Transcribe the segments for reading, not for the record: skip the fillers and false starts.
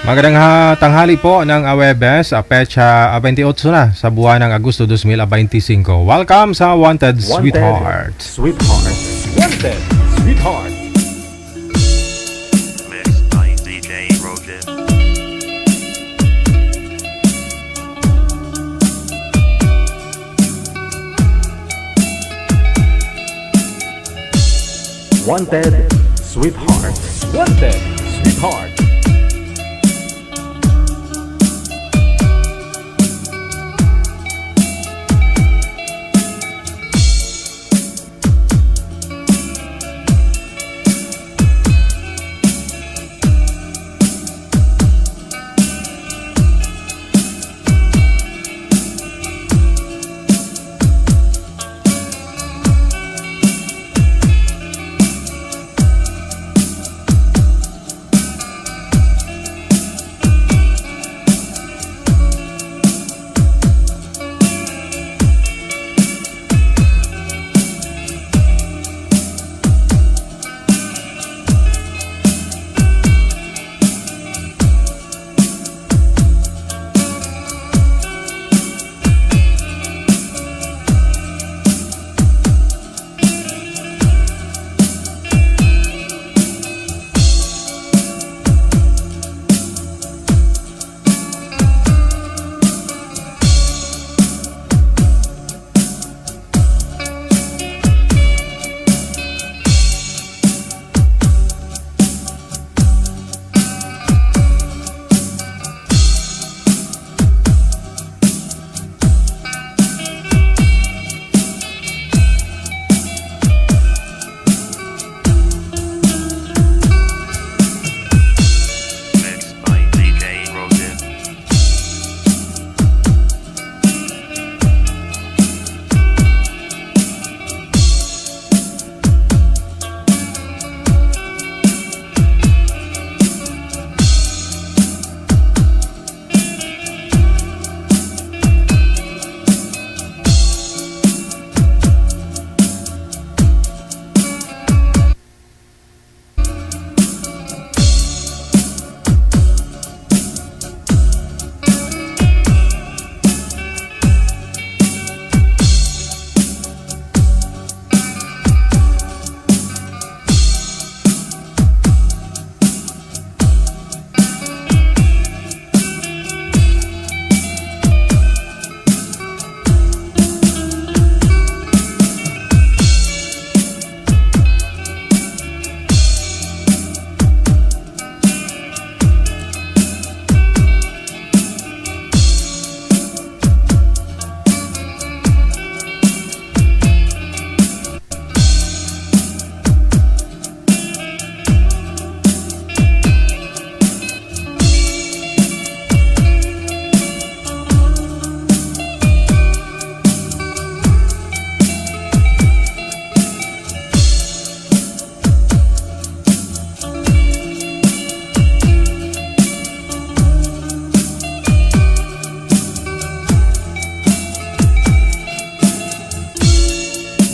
Magandang tanghali po ng Awebes, petsa 28 na sa buwan ng Agosto 2025. Welcome sa Wanted Sweetheart. Sweetheart. Wanted Sweetheart. Mixed by DJ Rogen. Wanted Sweetheart. Wanted Sweetheart. Mixed by DJ Rogen.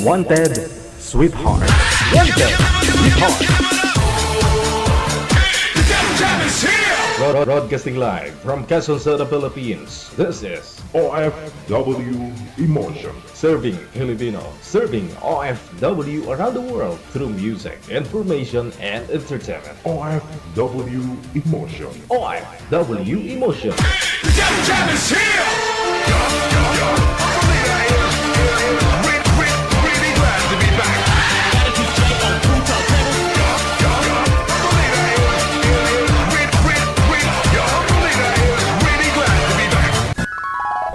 Wanted Sweetheart. Wanted Sweetheart. Broadcasting live from Quezon City, Philippines. This is OFW Emotion. Serving Filipino, serving OFW around the world through music, information, and entertainment. OFW Emotion. OFW Emotion.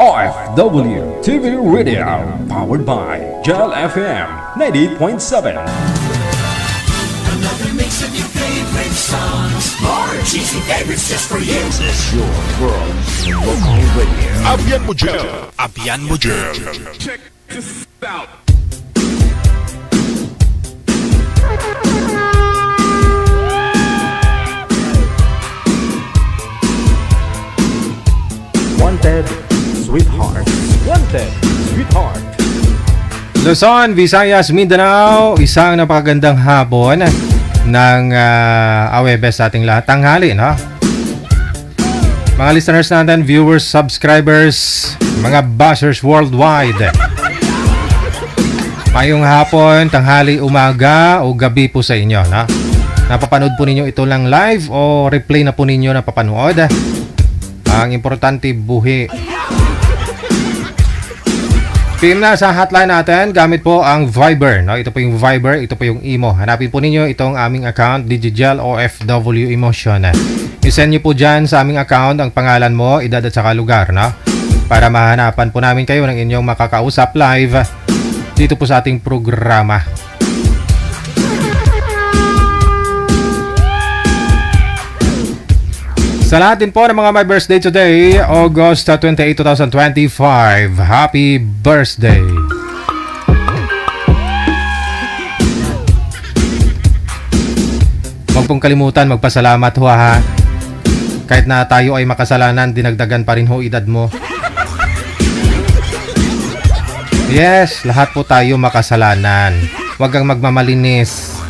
OFW TV Radio, powered by Gel FM 90.7. Another mix of your favorite songs. More cheesy favorites just for you. This is your world in local radio. Abian mo Gel. Abian mo Gel. Check this out. Wanted Sweetheart. Wanted Sweetheart. Luzon, Visayas, Mindanao, isang napakagandang hapon ng Awebes sa ating lahat. Tanghali, no? Mga listeners natin, viewers, subscribers, mga bashers worldwide. Mayong hapon, tanghali, umaga o gabi po sa inyo, na? Napapanood po ninyo ito lang live o replay na po ninyo napapanood. Ang importante, buhi. PM na sa hotline natin, gamit po ang Viber, no? Ito po yung Viber, ito po yung Imo. Hanapin po ninyo itong aming account, Digigel OFW Emotion. I-send nyo po dyan sa aming account ang pangalan mo, edad at saka lugar, no? Para mahanapan po namin kayo ng inyong makakausap live dito po sa ating programa. Sa lahat din po ng mga may birthday today, August 28, 2025. Happy birthday! Huwag pong kalimutan magpasalamat ho, ha. Kahit na tayo ay makasalanan, dinagdagan pa rin ho edad mo. Yes, lahat po tayo makasalanan. Huwag kang magmamalinis.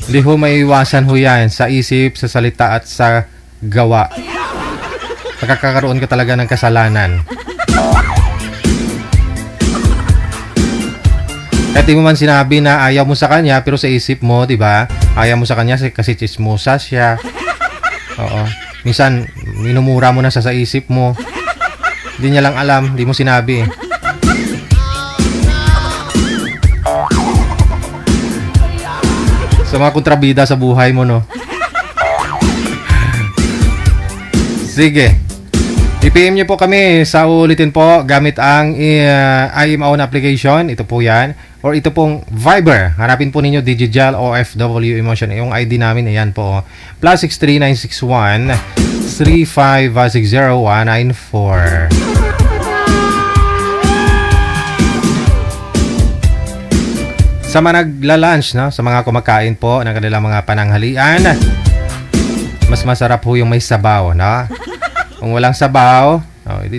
Hindi ho maiiwasan ho yan sa isip, sa salita at sa gawa. Pagkakaroon ka talaga ng kasalanan. Kahit di mo man sinabi na ayaw mo sa kanya, pero sa isip mo, di ba? Ayaw mo sa kanya kasi chismosa siya. Oo. Minsan, minumura mo na sa isip mo. Hindi niya lang alam, hindi mo sinabi. Sa mga kontrabida sa buhay mo, no? Sige. I-PM niyo po kami sa uulitin po gamit ang IMO na application. Ito po yan. Or ito pong Viber. Hanapin po ninyo Digigel OFW Emotion. Yung ID namin, ayan po. +63 961 3560 194. Sa mga nagla-lunch, no? Sa mga kumakain po ng kanilang mga pananghalian, mas masarap po yung may sabaw, no? Kung walang sabaw,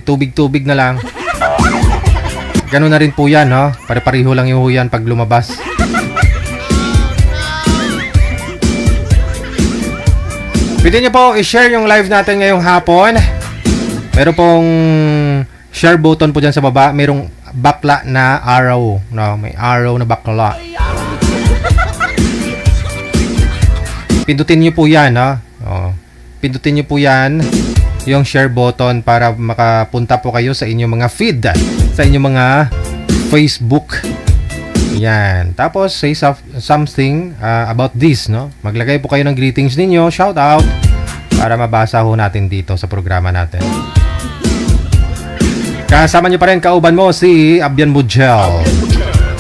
tubig-tubig na lang. Ganun na rin po yan, no? Pare-pareho lang yung yan pag lumabas. Pwede nyo po i-share yung live natin ngayong hapon. Meron pong share button po dyan sa baba. Merong bakla na arrow, no? May arrow na bakla. Pindutin nyo po yan, no? Pindutin nyo po yan, yung share button, para makapunta po kayo sa inyong mga feed, sa inyong mga Facebook. Yan. Tapos say something about this, no? Maglagay po kayo ng greetings ninyo, shout out, para mabasa ho natin dito sa programa natin. Kasama nyo pa rin kauban mo si Abian Mujel.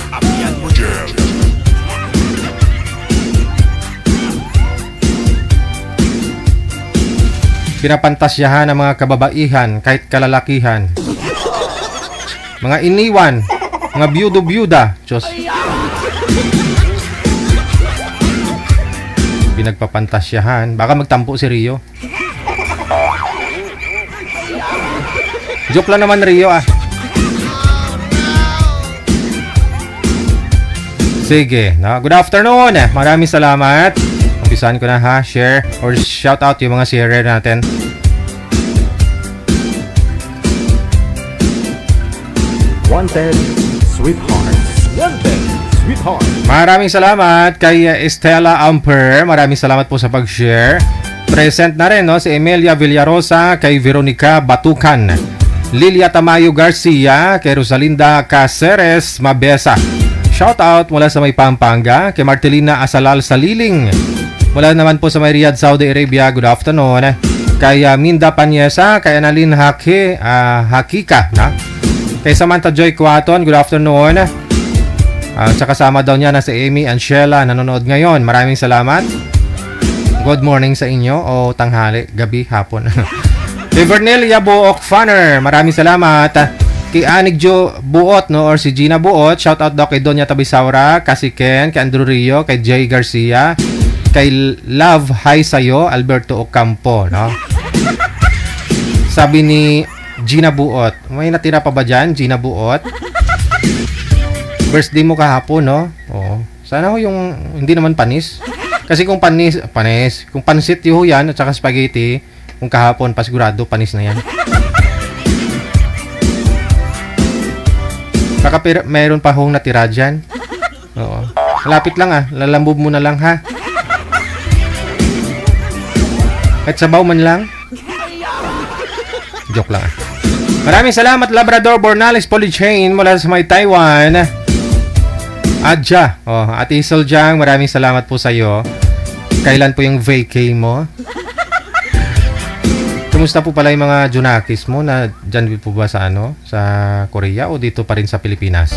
Abian Mujel. Pinapantasyahan ng mga kababaihan kahit kalalakihan. Mga iniwan, mga byudo-byuda. Diyos. Pinagpapantasyahan. Baka magtampo si Rio. Joke lang naman, Rio, ah. Sige, no? Good afternoon. Maraming salamat. Umpisahan ko na, ha. Share or shout out yung mga sharer natin. Wanted Sweetheart. Wanted Sweetheart. Maraming salamat kay Estela Amper. Maraming salamat po sa pag-share. Present na rin, no, si Emilia Villarosa, kay Veronica Batukan, Lilia Tamayo Garcia, kay Rosalinda Caceres Mabesa. Shout out mula sa may Pampanga, kay Martelina Asalal Saliling. Mula naman po sa may Riyadh, Saudi Arabia, good afternoon. Kay Minda Panyesa, kay Annalyn Hakika, na? Kay Samantha Joy Cuaton, good afternoon. Sa kasama daw niya na si Amy Anshela, nanonood ngayon. Maraming salamat. Good morning sa inyo, o tanghali, gabi, hapon. Kay Vernelia Buok Funner, maraming salamat. Kay Anig Jo Buot, no, or si Gina Buot, shout out daw kay Donya Tabisaura, kasi Ken, kay Andrew Rio, kay Jay Garcia, kay Love Hi Sayo, Alberto Ocampo, no. Sabi ni Gina Buot, may natira pa ba dyan, Gina Buot? Birthday mo kahapon, no? Oo. Sana ho yung hindi naman panis. Kasi kung panis, kung pansit ho yan at saka spaghetti, kung kahapon pasigurado panis na yan. Baka mayroon pa hong natira dyan. Oo. Malapit lang lalambog mo na lang ha. Kahit sabaw man lang. Joke lang Maraming salamat Labrador Bornales Polychain mula sa may Taiwan. Adja. Ate Isol Jang, maraming salamat po sa iyo. Kailan po yung vacay mo? Kumusta po pala yung mga Junakis mo na dyan po ba sa sa Korea o dito pa rin sa Pilipinas?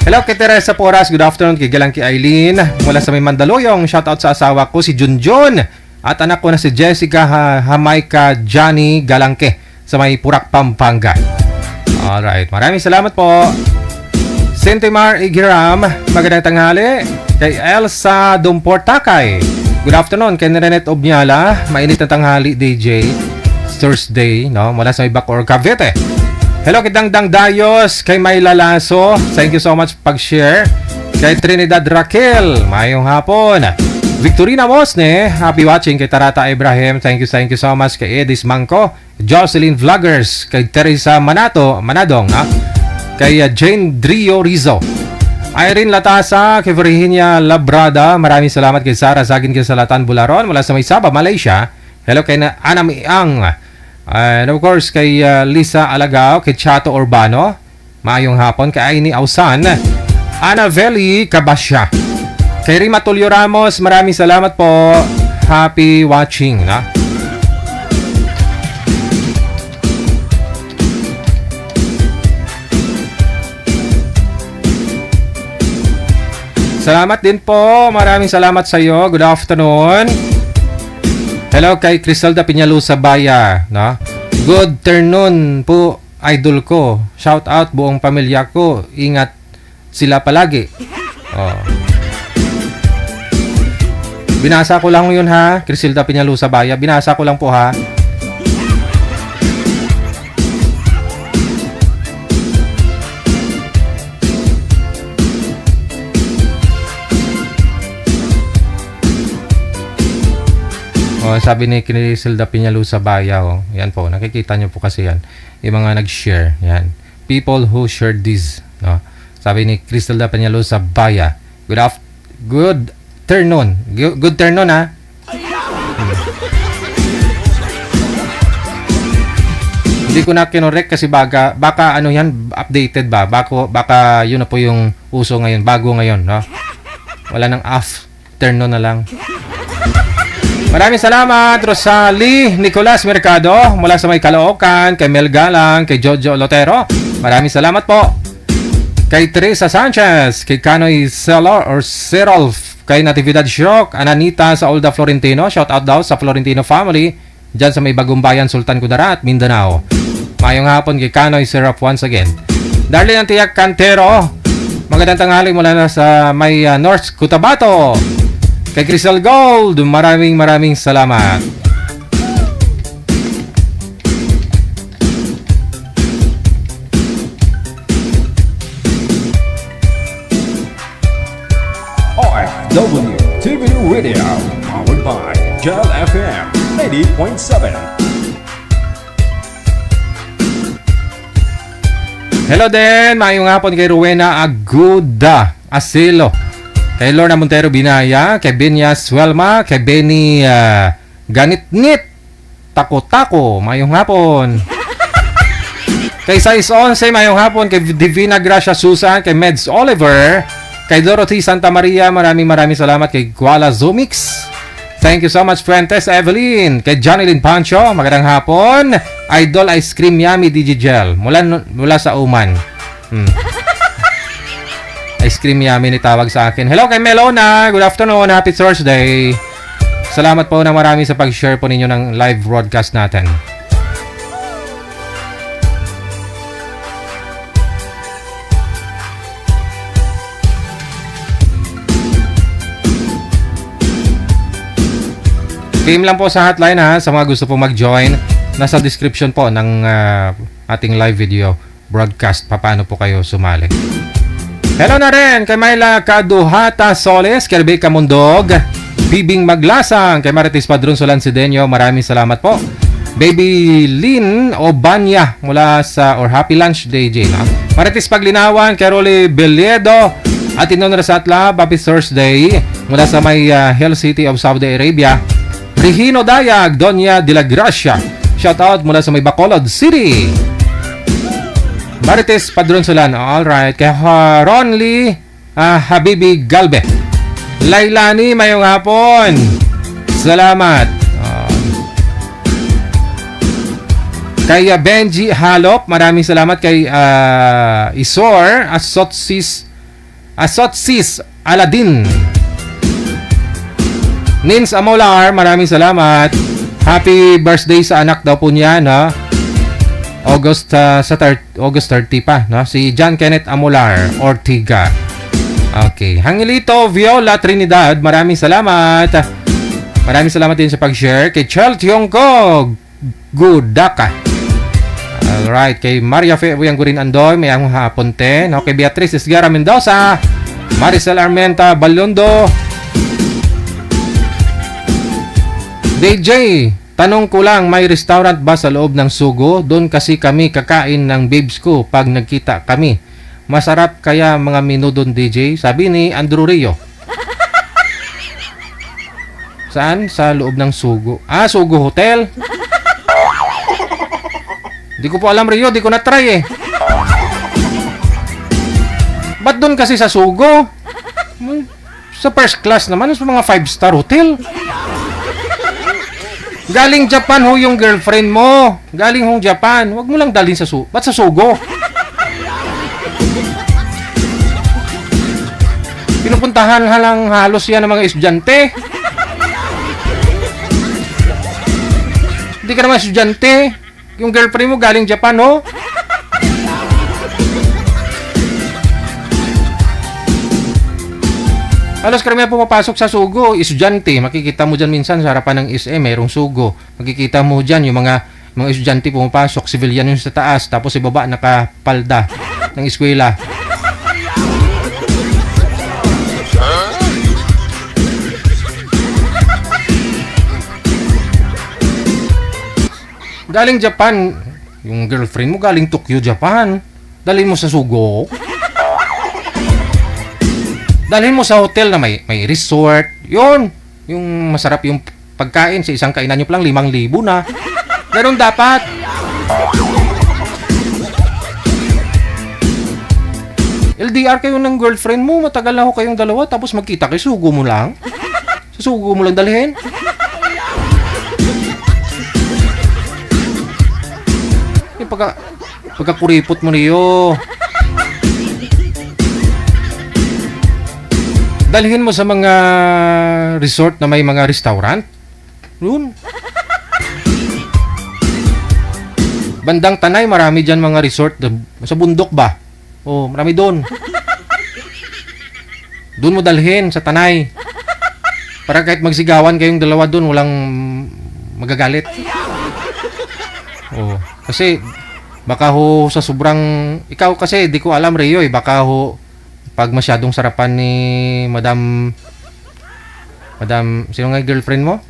Hello kay Teresa Poras, good afternoon kay Galang kay Eileen mula sa may Mandaluyong. Shoutout sa asawa ko si Junjun at anak ko na si Jessica Jamaica Johnny Galangke sa may Purak, Pampanga. Alright, maraming salamat po. Sentimar Igiram, magandang tanghali. Kay Elsa Dumportakay, good afternoon. Kay Renet Obnyala, mainit na tanghali DJ Thursday, no? Mula sa Bacor, Cavite. Hello kay Dangdang Dayos, kay Mayla Laso, thank you so much pag-share. Kay Trinidad Raquel, mayong hapon. Victorina Mosne, happy watching. Kay Tarata Ibrahim, thank you so much. Kay Edis Mangko, Jocelyn Vloggers, kay Teresa Manadong, kay Jane Drio Rizzo, Irene Latasa, kay Virginia Labrada, maraming salamat. Kay Sara Sagin kay Salatan Bularon mula sa may Sabah, Malaysia. Hello kay Ana Miang, and of course kay Lisa Alagao, kay Chato Urbano, maayong hapon. Kay Aini Ausan, Ana Veli Kabasya, kay Rima Tulio Ramos, maraming salamat po. Happy watching Salamat din po. Maraming salamat sa iyo. Good afternoon. Hello kay Criselda Piñalusa Baya, Good afternoon po, idol ko. Shout out buong pamilya ko. Ingat sila palagi. Binasa ko lang yun ha, Criselda Piñalusa Baya. Binasa ko lang po ha. Sabi ni Criselda Piñalusa Baya, yan po, nakikita nyo po kasi yan, yung mga nag-share, yan, people who shared this, sabi ni Criselda Piñalusa Baya, good afternoon ha. Hindi ko na kinorek kasi baka ano yan, updated ba, baka yun na po yung uso ngayon, bago ngayon, wala nang afternoon na lang. Maraming salamat Rosalie Nicolas Mercado mula sa may Caloocan, kay Mel Galang, kay Jojo Lotero. Maraming salamat po. Kay Teresa Sanchez, kay Canoy Serolf, kay Natividad Shock, Ananita sa Olda Florentino. Shout out daw sa Florentino family dyan sa may Bagong Bayan, Sultan Kudarat, Mindanao. Mayong hapon kay Canoy Serolf once again. Darlene Antiac Cantero, magandang tanghali mula na sa may North Cotabato. Kay Crystal Gold, maraming salamat. OFW TV Radio, powered by Gel FM 80.7. Hello din, mayong hapon kay Rowena Aguda Asilo, kay Lorna Montero Binaya, kay Benya Swelma, kay Benny Ganitnit Tako-Tako, mayong hapon. Kay Sais 11, mayong hapon. Kay Divina Gracia Susan, kay Meds Oliver, kay Dorothy Santa Maria, maraming salamat. Kay Kuala Zumix, thank you so much. Fuentes Evelyn, kay Jonilyn Pancho, magandang hapon. Idol Ice Cream Yummy Digigel mula sa Oman. Ice Cream Yummy ni tawag sa akin. Hello kay Melona, good afternoon, happy Thursday. Salamat po na marami sa pag-share po ninyo ng live broadcast natin. PM lang po sa hotline ha, sa mga gusto po mag-join. Nasa description po ng ating live video broadcast paano po kayo sumali. Hello na rin kay Myla Kaduhata Soles, kay Rebecca Mundog, Bibing Maglasang, kay Marites Padron Solancedeño, maraming salamat po. Baby Lynn Obanya mula sa Happy Lunch Day, Jane. Marites Paglinawan, kay Rolly Beliedo, at Inon Rasatla, Happy Thursday mula sa may Hill City of Saudi Arabia. Regino Dayag, Doña de la Gracia, shoutout mula sa may Bacolod City. Marites Padron Solan, alright. Kay Ron Lee Habibi Galbe, Lailani, mayong hapon. Salamat. Kay Benji Halop, maraming salamat. Kay Isor Asotsis Aladin, Nins Amolar, maraming salamat. Happy birthday sa anak daw po niya, no? August 30 pa, no? Si John Kenneth Amolar Ortiga. Okay. Hangilito Viola Trinidad, maraming salamat. Maraming salamat din sa pag-share. Kay Chel Tiongko Gudaka. Alright. Kay Maria Fe Buyang Gurin Andoy, mayang hapon te. No? Kay Beatrice Esguerra Mendoza, Maricel Armenta Balondo. DJ, tanong ko lang, may restaurant ba sa loob ng Sugo? Doon kasi kami kakain ng babes ko pag nagkita kami. Masarap kaya mga menu doon, DJ? Sabi ni Andrew Rio. Saan? Sa loob ng Sugo. Sugo Hotel. Di ko po alam, Rio. Di ko na-try eh. Ba't doon kasi sa Sugo? Sa first class naman, sa mga 5-star hotel. Galing Japan ho yung girlfriend mo. Galing hong Japan. Huwag mo lang dalhin sa Sugo. Ba't sa Sugo? Pinupuntahan halang halos yan ng mga estudyante. Hindi ka naman estudyante. Yung girlfriend mo galing Japan, ho? Halos karamihan pumapasok sa Sugo, estudyante. Makikita mo dyan minsan sa harapan ng SM, mayroong Sugo. Makikita mo dyan yung mga estudyante pumapasok, civilian yung sa taas, tapos sa baba nakapalda ng eskwela. Galing Japan, yung girlfriend mo galing Tokyo, Japan. Dalhin mo sa Sugo. Dalhin mo sa hotel na may resort. Yun. Yung masarap yung pagkain. Sa isang kainan nyo pa lang 5,000 na. Ganun dapat. LDR kayo ng girlfriend mo. Matagal na ho kayong dalawa. Tapos magkita kayo. Sugo mo lang. Sa Sugo mo lang dalhin. Yung pagkakuripot mo niyo. Dalhin mo sa mga resort na may mga restaurant. Yun. Bandang Tanay, marami dyan mga resort. Sa bundok ba? Marami doon. Doon mo dalhin sa Tanay. Para kahit magsigawan kayong dalawa doon, walang magagalit. Kasi baka ho sa sobrang... Ikaw kasi, di ko alam, Rio, baka ho pag masyadong sarapan ni Madam, sino nga girlfriend mo?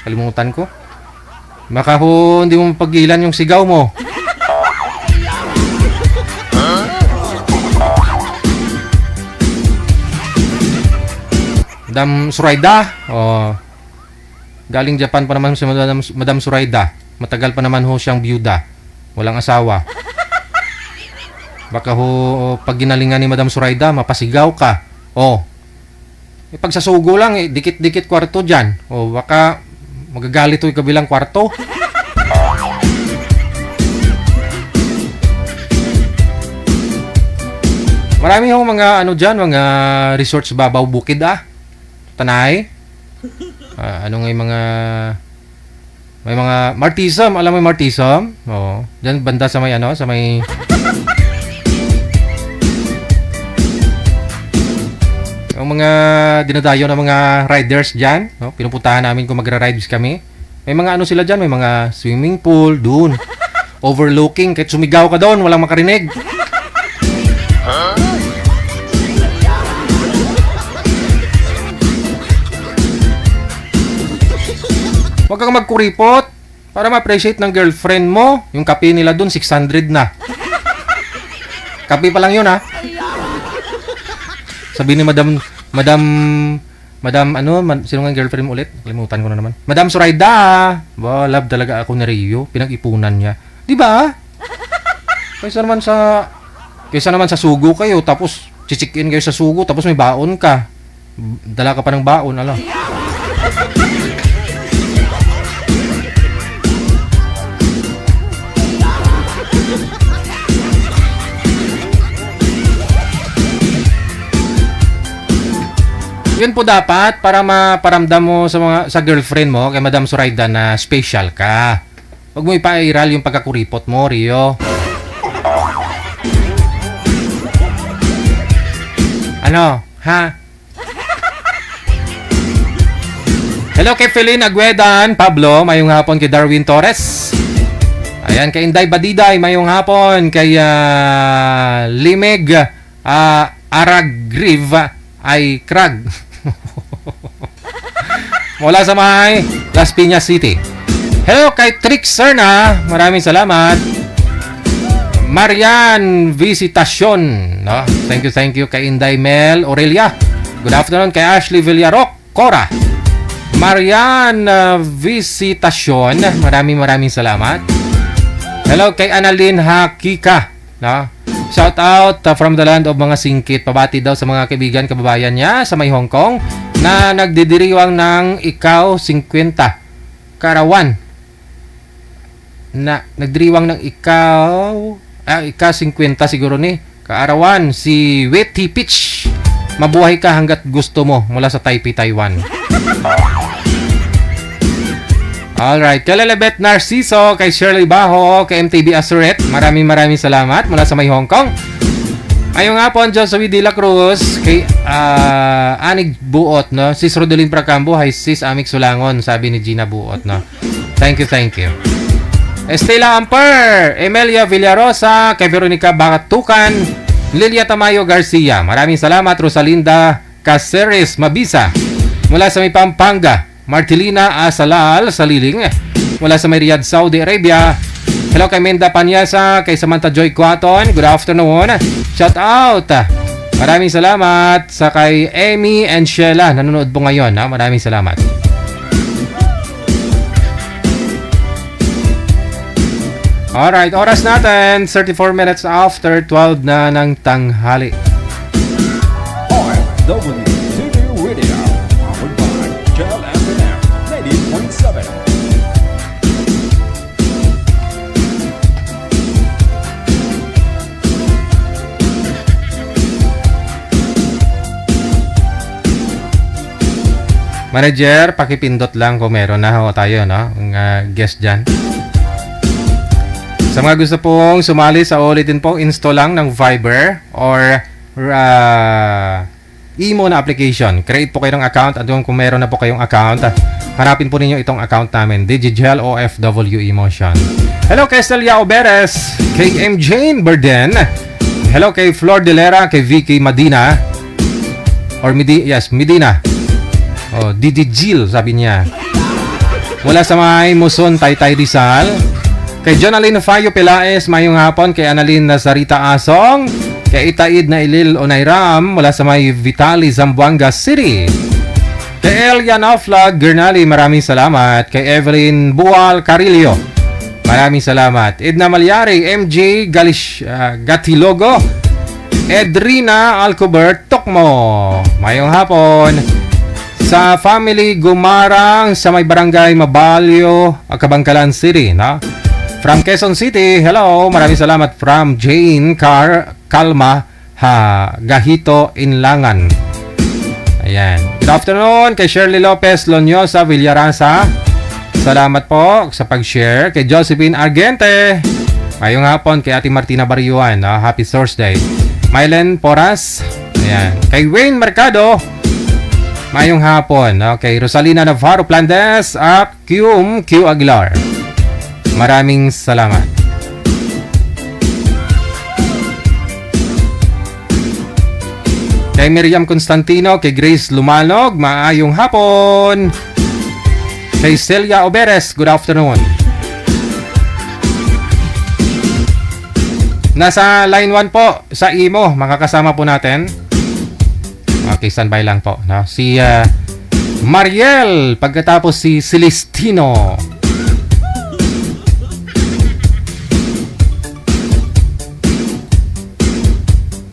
Kalimutan ko. Baka ho hindi mo mapagilan yung sigaw mo. Madam Suraida. Galing Japan pa naman si Madam Suraida. Matagal pa naman ho siyang byuda. Walang asawa. Baka ho, pag ginalingan ni Madam Suraida, mapasigaw ka. Pag sa Sugo lang, dikit-dikit kwarto dyan. Baka magagalit ho yung kabilang kwarto. Marami ho mga mga resorts babaw bukid Tanay. May mga Martism, alam mo yung Martism? Diyan banda sa may sa may yung mga dinadayo ng mga riders dyan, pinupuntahan namin kung magra-rides kami. May mga sila dyan, may mga swimming pool, dun. Overlooking, kahit sumigaw ka doon, walang makarinig. kang magkuripot para ma-appreciate ng girlfriend mo. Yung kape nila dun, 600 na. Kape pa lang yun, ha? Sabi ni Madam, sino nga girlfriend mo ulit? Kalimutan ko na naman. Madam Zoraida. Ba, love talaga ako ni Rio. Pinag-ipunan niya. Di ba? Kaysa naman sa sugo kayo, tapos chichikin kayo sa sugo, tapos may baon ka. Dala ka pa ng baon, alam. Yun po dapat para maparamdam mo sa girlfriend mo kay Madam Zoraida na special ka. Huwag mo ipairal yung pagkakuripot mo, Rio. Ano? Ha? Hello kay Feline Aguedan, Pablo, mayong hapon kay Darwin Torres. Ayan, kay Inday Badiday, mayong hapon kay Limeg Aragriv ay Krag. Mula sa may Las Piñas City. Hello kay Trixer na, maraming salamat. Marian Visitacion, no? Thank you kay Inday Mel Aurelia. Good afternoon kay Ashley Villaroc Cora. Marian Visitacion, maraming salamat. Hello kay Annalyn Hakika, no? Shout out from the land of mga singkit. Pabati daw sa mga kaibigan, kababayan niya sa may Hong Kong na nagdidiriwang ng ikaw 50 karawan. Na nagdiriwang ng ikaw 50 siguro ni kaarawan si Wetty Peach. Mabuhay ka hanggat gusto mo mula sa Taipei, Taiwan. Alright, kay Lelebet Narciso, kay Shirley Baho, kay MTB Asuret, maraming salamat mula sa may Hong Kong. Ayong hapon, Joshua de la Cruz, kay Anig Buot, no? Sis Rodelin Pracambo, hi sis Amik Sulangon, sabi ni Gina Buot, no? Thank you. Estela Amper, Emelia Villarosa, kay Veronica Bakatukan, Lilia Tamayo Garcia, maraming salamat. Rosalinda Caceres Mabisa, mula sa may Pampanga. Martilina Asalal Saliling, mula sa may Riyadh, Saudi Arabia. Hello kay Menda Panyasa, kay Samantha Joy Quaton, good afternoon. Shout out. Maraming salamat sa kay Amy and Sheila, nanonood po ngayon, ha? Maraming salamat. Alright, oras natin 34 minutes after 12 na ng tanghali. OFW TV Radio, powered by Gel FM 90.7. Manager, pakipindot lang kung meron na ho tayo, no? Ang guest dyan. Sa mga gusto pong sumali sa ulitin po, install lang ng Viber or Imo na application. Create po kayo ng account at kung meron na po kayong account, hanapin po ninyo itong account namin, Digigel OFW Emotion. Hello kay Celia Oberes, kay M. Jane Burden. Hello kay Flor Delera, kay Vicky Medina. Or Medina. Oh, Digigil sabi niya. Mula sa may Muson, Taytay Rizal. Kay Jonaline Fayo Pelaes, mayong hapon. Kay Annalyn Nazarita Asong. Kay Itaid na Ilil Onayram, mula sa may Vitali, Zamboanga City. Kay Elian Oflag Gernali, maraming salamat. Kay Evelyn Bual Carillo, maraming salamat. Edna Malyari, MJ Gatilogo, Edrina Alcobert Tokmo, mayong hapon. Sa family Gumarang sa may barangay Mabalyo, Kabangkalan City, no? From Quezon City, hello, maraming salamat. From Jane Kalma Gahito Inlangan. Ayan. Good afternoon kay Shirley Lopez Lonyosa Villarasa. Salamat po sa pag-share. Kay Josephine Argente, ngayong hapon. Kay Ate Martina Bariuan, happy Thursday. Mylen Poras, ayan. Kay Wayne Mercado, ngayong hapon. Kay Rosalina Navarro Plandes at Q Aguilar, maraming salamat. Kay Miriam Constantino, kay Grace Lumanog, maayong hapon. Kay Celia Oberes, good afternoon. Nasa line 1 po, sa Imo, makakasama po natin. Okay, standby lang po. No? Si Mariel, pagkatapos si Celestino.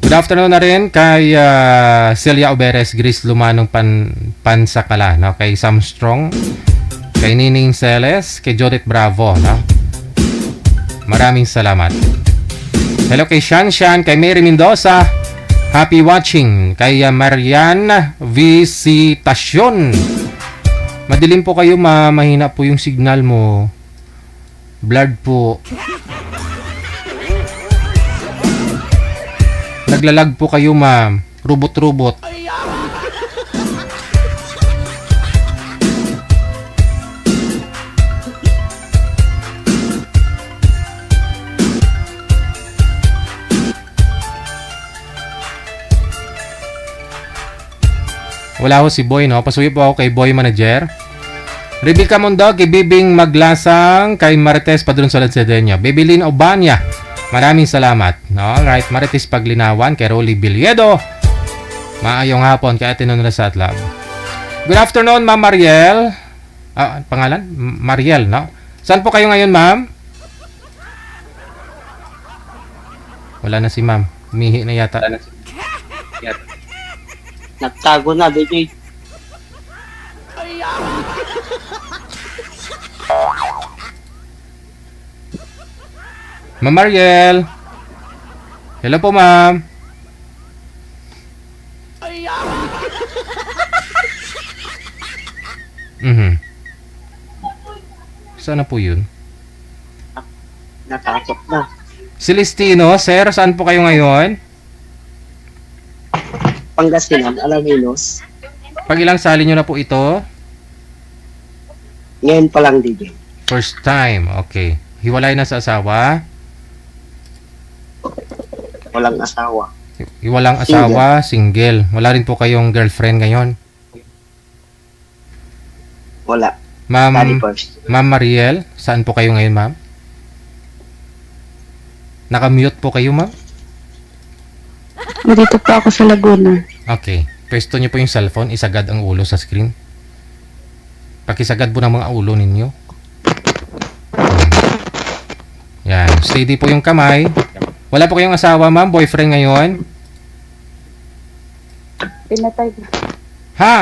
Good afternoon na rin kay Celia Oberes, Grace Lumanong Pansakala, no? Kay Sam Strong, kay Nining Celes, kay Judith Bravo. No? Maraming salamat. Hello kay Shanshan, kay Mary Mendoza. Happy watching. Kay Marian Visitacion. Madilim po kayo, mahina po yung signal mo. Blurred po. Naglalag po kayo, ma'am. Rubot-rubot. Wala ho si Boy, no? Pasuyo po ako kay Boy Manager. Rebecca Mondog, kay Bibing Maglasang, kay Marites Padron Solad Sedenya. Bibilin Obanya, maraming salamat. No? Alright, Marites Paglinawan, kay Rolly Bilyedo. Maayong hapon, kay Ate Nonra sa Atlab. Good afternoon, Ma'am Mariel. Pangalan? Mariel, no? Saan po kayo ngayon, ma'am? Wala na si ma'am. Umihi na yata. Nagtago na, DJ. Ma'am Mariel. Hello po, ma'am. Sana po yun? Natakot na. Celestino, sir, saan po kayo ngayon? Pangasinan, Alaminos. Pag ilang sali nyo na po ito? Ngayon pa lang, DJ. First time, okay. Hiwalay na sa asawa? Walang asawa. Walang asawa, single. Wala rin po kayong girlfriend ngayon? Wala. Ma'am, Study first. Ma'am Mariel, saan po kayo ngayon, ma'am? Nakamute po kayo, ma'am? Dito po ako sa Laguna. Okay. Pwesto niyo po yung cellphone, isagad ang ulo sa screen. Pakisagad po ng mga ulo ninyo. Yan. Steady po yung kamay. Wala po kayong asawa, ma'am? Boyfriend ngayon? Pinatay na. Ha?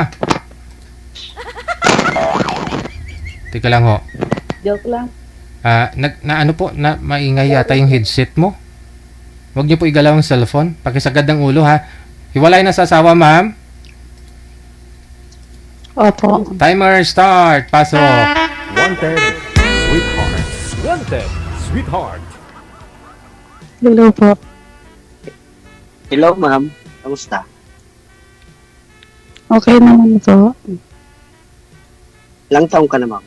Teka lang ho. Joke lang. Ano po? Maingay yata yung headset mo. Huwag niyo po igalaw ang cellphone. Pakisagad ng ulo, ha? Hiwalay na sa asawa, ma'am? Opo. Timer start. Pasok. Wanted, sweetheart. Wanted, sweetheart. Hello po. Hello, ma'am. Kamusta? Okay naman po. Ilang taong ka na, ma'am?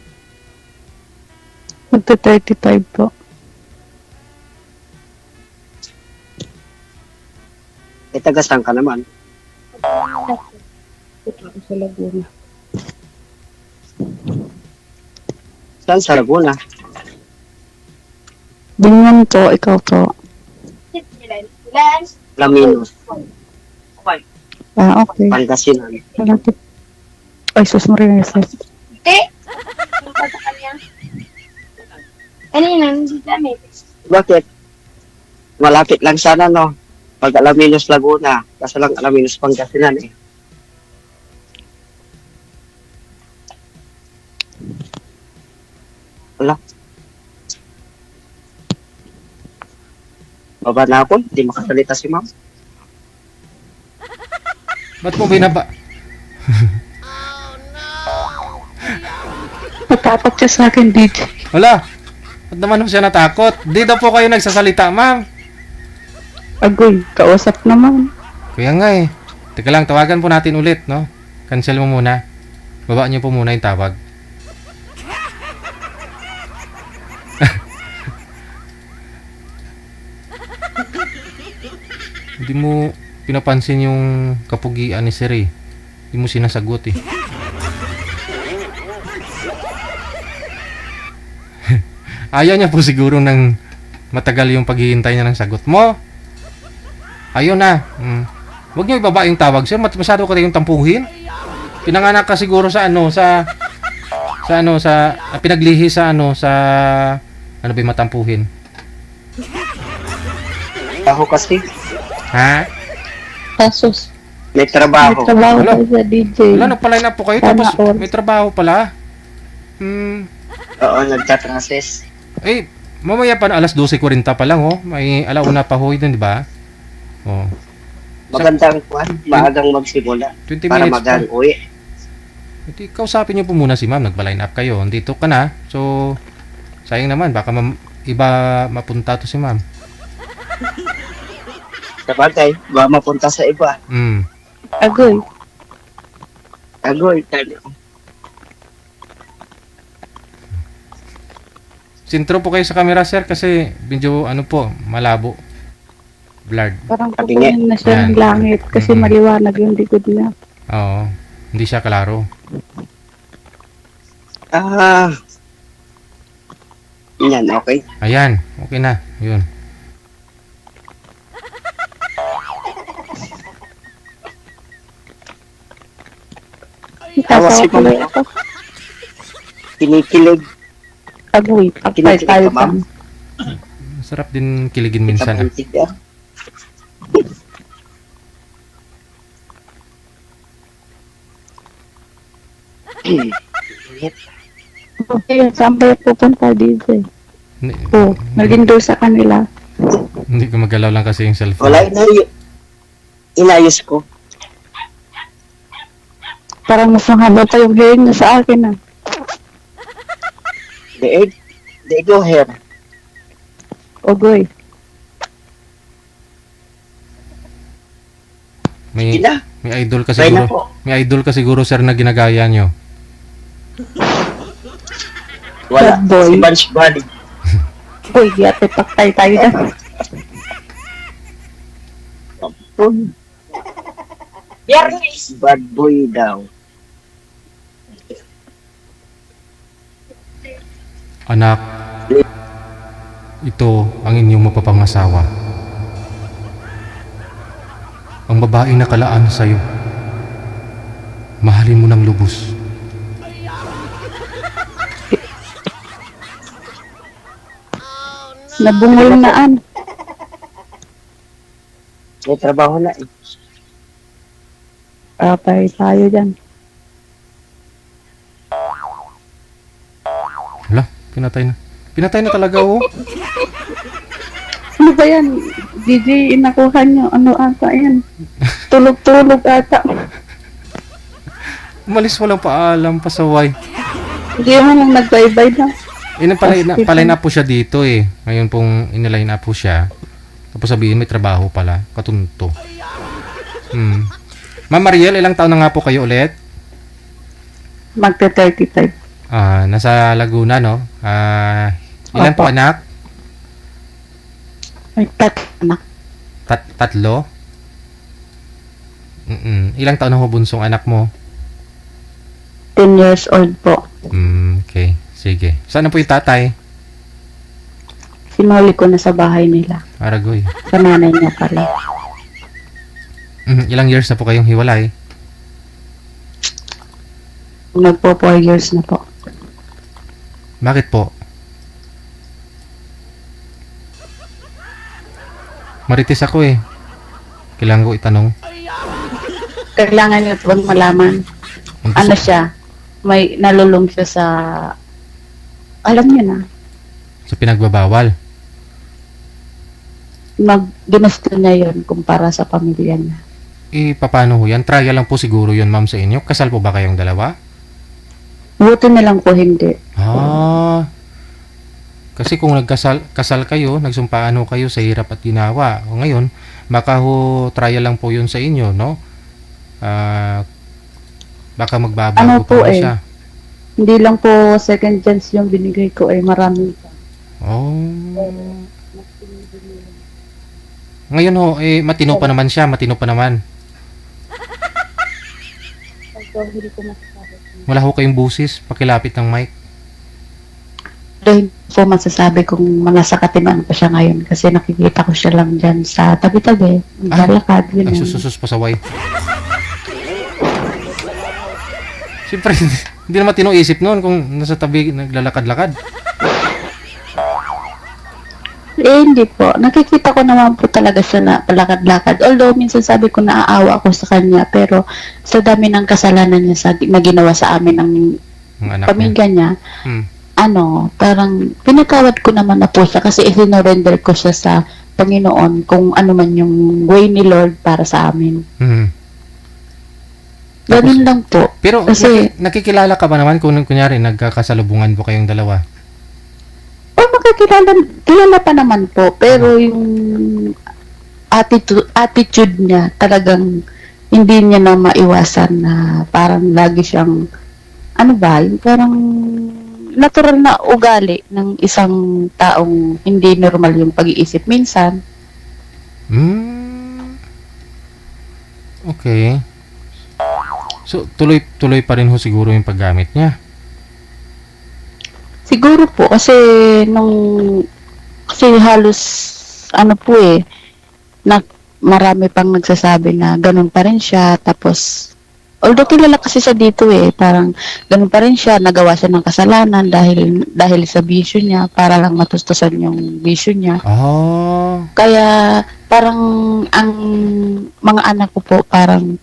Magta 35 po. Tagasang ka naman. Dito ako sa Laguna. Saan sa Laguna? Bingon po, ikaw po. Laminos. Okay. Pangasinan. Malapit. Ay, sus Maria. Bakit? Malapit lang sana, no? Pag Alaminos, Laguna. Kaso lang Alaminos, Pangasinan, eh. Wala. Baba na ako. Hindi makasalita si ma'am. Ba't mo binaba? Natapak siya sa akin, DJ. Wala. Ba't naman siya natakot? Dito po kayo nagsasalita, ma'am. Agoy, kausap naman. Kaya nga eh. Teka lang, tawagan po natin ulit, no? Cancel mo muna. Baba niyo po muna yung tawag. Hindi mo pinapansin yung kapugian ni Siri. Hindi mo sinasagot eh. Ayaw niya po siguro ng matagal yung paghihintay niya ng sagot mo. Ayun na. Huwag niyo ibaba yung tawag, sir. Masyado ka yung tampuhin. Pinanganak ka siguro sa pinaglihi sa ano ba yung matampuhin? Ako kasi, Ha? Kasos, may may trabaho. trabaho Wala. kayo sa DJ. Wala, nagpa-line up po kayo Sana tapos all. may trabaho pala. Oo, nagtatrases. Eh, mamaya pa na alas 12:40 pa lang, oh. May alauna pa ho yun, di ba? Oh. Magandang kuhan, maagang magsimula 20 para minutes magang pa. uwi. Hindi, kausapin niyo po muna si ma'am. Nagpa-line up kayo. Dito ka na. So, sayang naman. Baka iba mapunta to si ma'am. Sabagay, ba mapunta sa iba. Agoy. Agoy, Sintro po kayo sa camera, sir, kasi medyo ano po, malabo. Blurred. Parang Sabi kukunin na siya ng Yan. langit kasi Mm-mm. maliwanag yung likod niya. Oo. Hindi siya klaro. yan, okay. Ayan. Okay na. Yun. Tawa si Itasawa tuloy ma'am. ako. Kinikilig. Agoy. Patay Kinikilig tayo ka, ma'am? dyan. Masarap din kiligin minsan. Ah. Kapuntig ka. Okay, saan ba pupunta DJ? Hindi, Oh, nalindo sa kanila. hindi ko magalaw lang kasi yung cellphone. Wala, inayos ko. Parang mas mahaba pa yung hair niya sa akin ah. Daig yung hair. Ogoy. May, Gina, may idol ka try na siguro. po. May idol ka siguro, sir, na ginagaya nyo. Wala, Bad boy. si Bunch Buddy. Uy, di ate paktay tayo dyan. Bad boy daw. Anak, ito ang inyong mapapangasawa. Ang babaeng nakalaan sa'yo. Mahalin mo ng lubos. Nabungol naan. May trabaho na eh. Patay tayo dyan. Hala, pinatay na. Pinatay na talaga, oh. Ano ba yan? DJ, inakuha niyo. Ano ata yan? Tulog-tulog ata. Umalis walang paalam, pasaway. Hindi mo lang nagbaybay na. Palay na po siya dito eh. Ngayon pong iniline up po siya. Tapos sabihin may trabaho pala. Katunto. Ma'am Mariel, ilang taon na nga po kayo ulit? Magta-35. Nasa Laguna, no? Ilan po Opo. anak? May anak. Tatlo? Ilang taon na ho bunsong anak mo? 10 years old po. Okay. Sige. Saan na po yung tatay? Sinuli ko na sa bahay nila. Aragoy. Sa nanay niya pala. Ilang years na po kayong hiwalay? Nagpo 4 years na po. Bakit po? Marites ako eh. Kailangan ko itanong. Kailangan niyo pong malaman. Ano siya? May nalulong siya sa... Alam niyo na. Sa pinagbabawal. Ginusto niya yun kumpara sa pamilya niya. Paano ho yan? Trial lang po siguro yun, ma'am, sa inyo. Kasal po ba kayong dalawa? Buti na lang po hindi. Kasi kung kasal kayo, nagsumpaan ho kayo sa hirap at ginawa. O ngayon, baka ho trial lang po yun sa inyo, no? Baka magbabago Ano pa po ho eh? siya. Hindi lang po second chance yung binigay ko ay marami. Oh. Ngayon ho, matino pa naman siya, matino pa naman. Wala ho kayong busis, pakilapit ng mic. hindi po masasabi kung nasa katiman pa siya ngayon kasi nakikita ko siya lang dyan sa tabi-tabi. Naglalakad, Ang yun. sususus pasaway. Siyempre, hindi naman tinoisip noon kung nasa tabi naglalakad-lakad. Hindi po. Nakikita ko naman po talaga siya na palakad-lakad. Although, minsan sabi ko naaawa ako sa kanya, pero sa dami ng kasalanan niya na ginawa sa amin ng Ang anak niya. pamilya niya, Hmm. parang pinatawad ko naman na po siya kasi isinorender ko siya sa Panginoon kung ano man yung way ni Lord para sa amin. Hmm. Ganun lang po. Pero Kasi- nakikilala ka ba naman kung kunyari nagkakasalubungan po kayong dalawa? Kilala pa naman po, pero yung attitude niya talagang hindi niya na maiwasan na parang lagi siyang yung parang natural na ugali ng isang taong hindi normal yung pag-iisip minsan. Okay. So, tuloy pa rin ho siguro yung paggamit niya. Siguro po kasi kasi halos na marami pang nagsasabi na ganun pa rin siya, tapos although kilala kasi siya dito parang ganun pa rin siya, nagawa siya ng kasalanan dahil sa bisyo niya para lang matustusan yung bisyo niya. Oh. Kaya parang ang mga anak ko po parang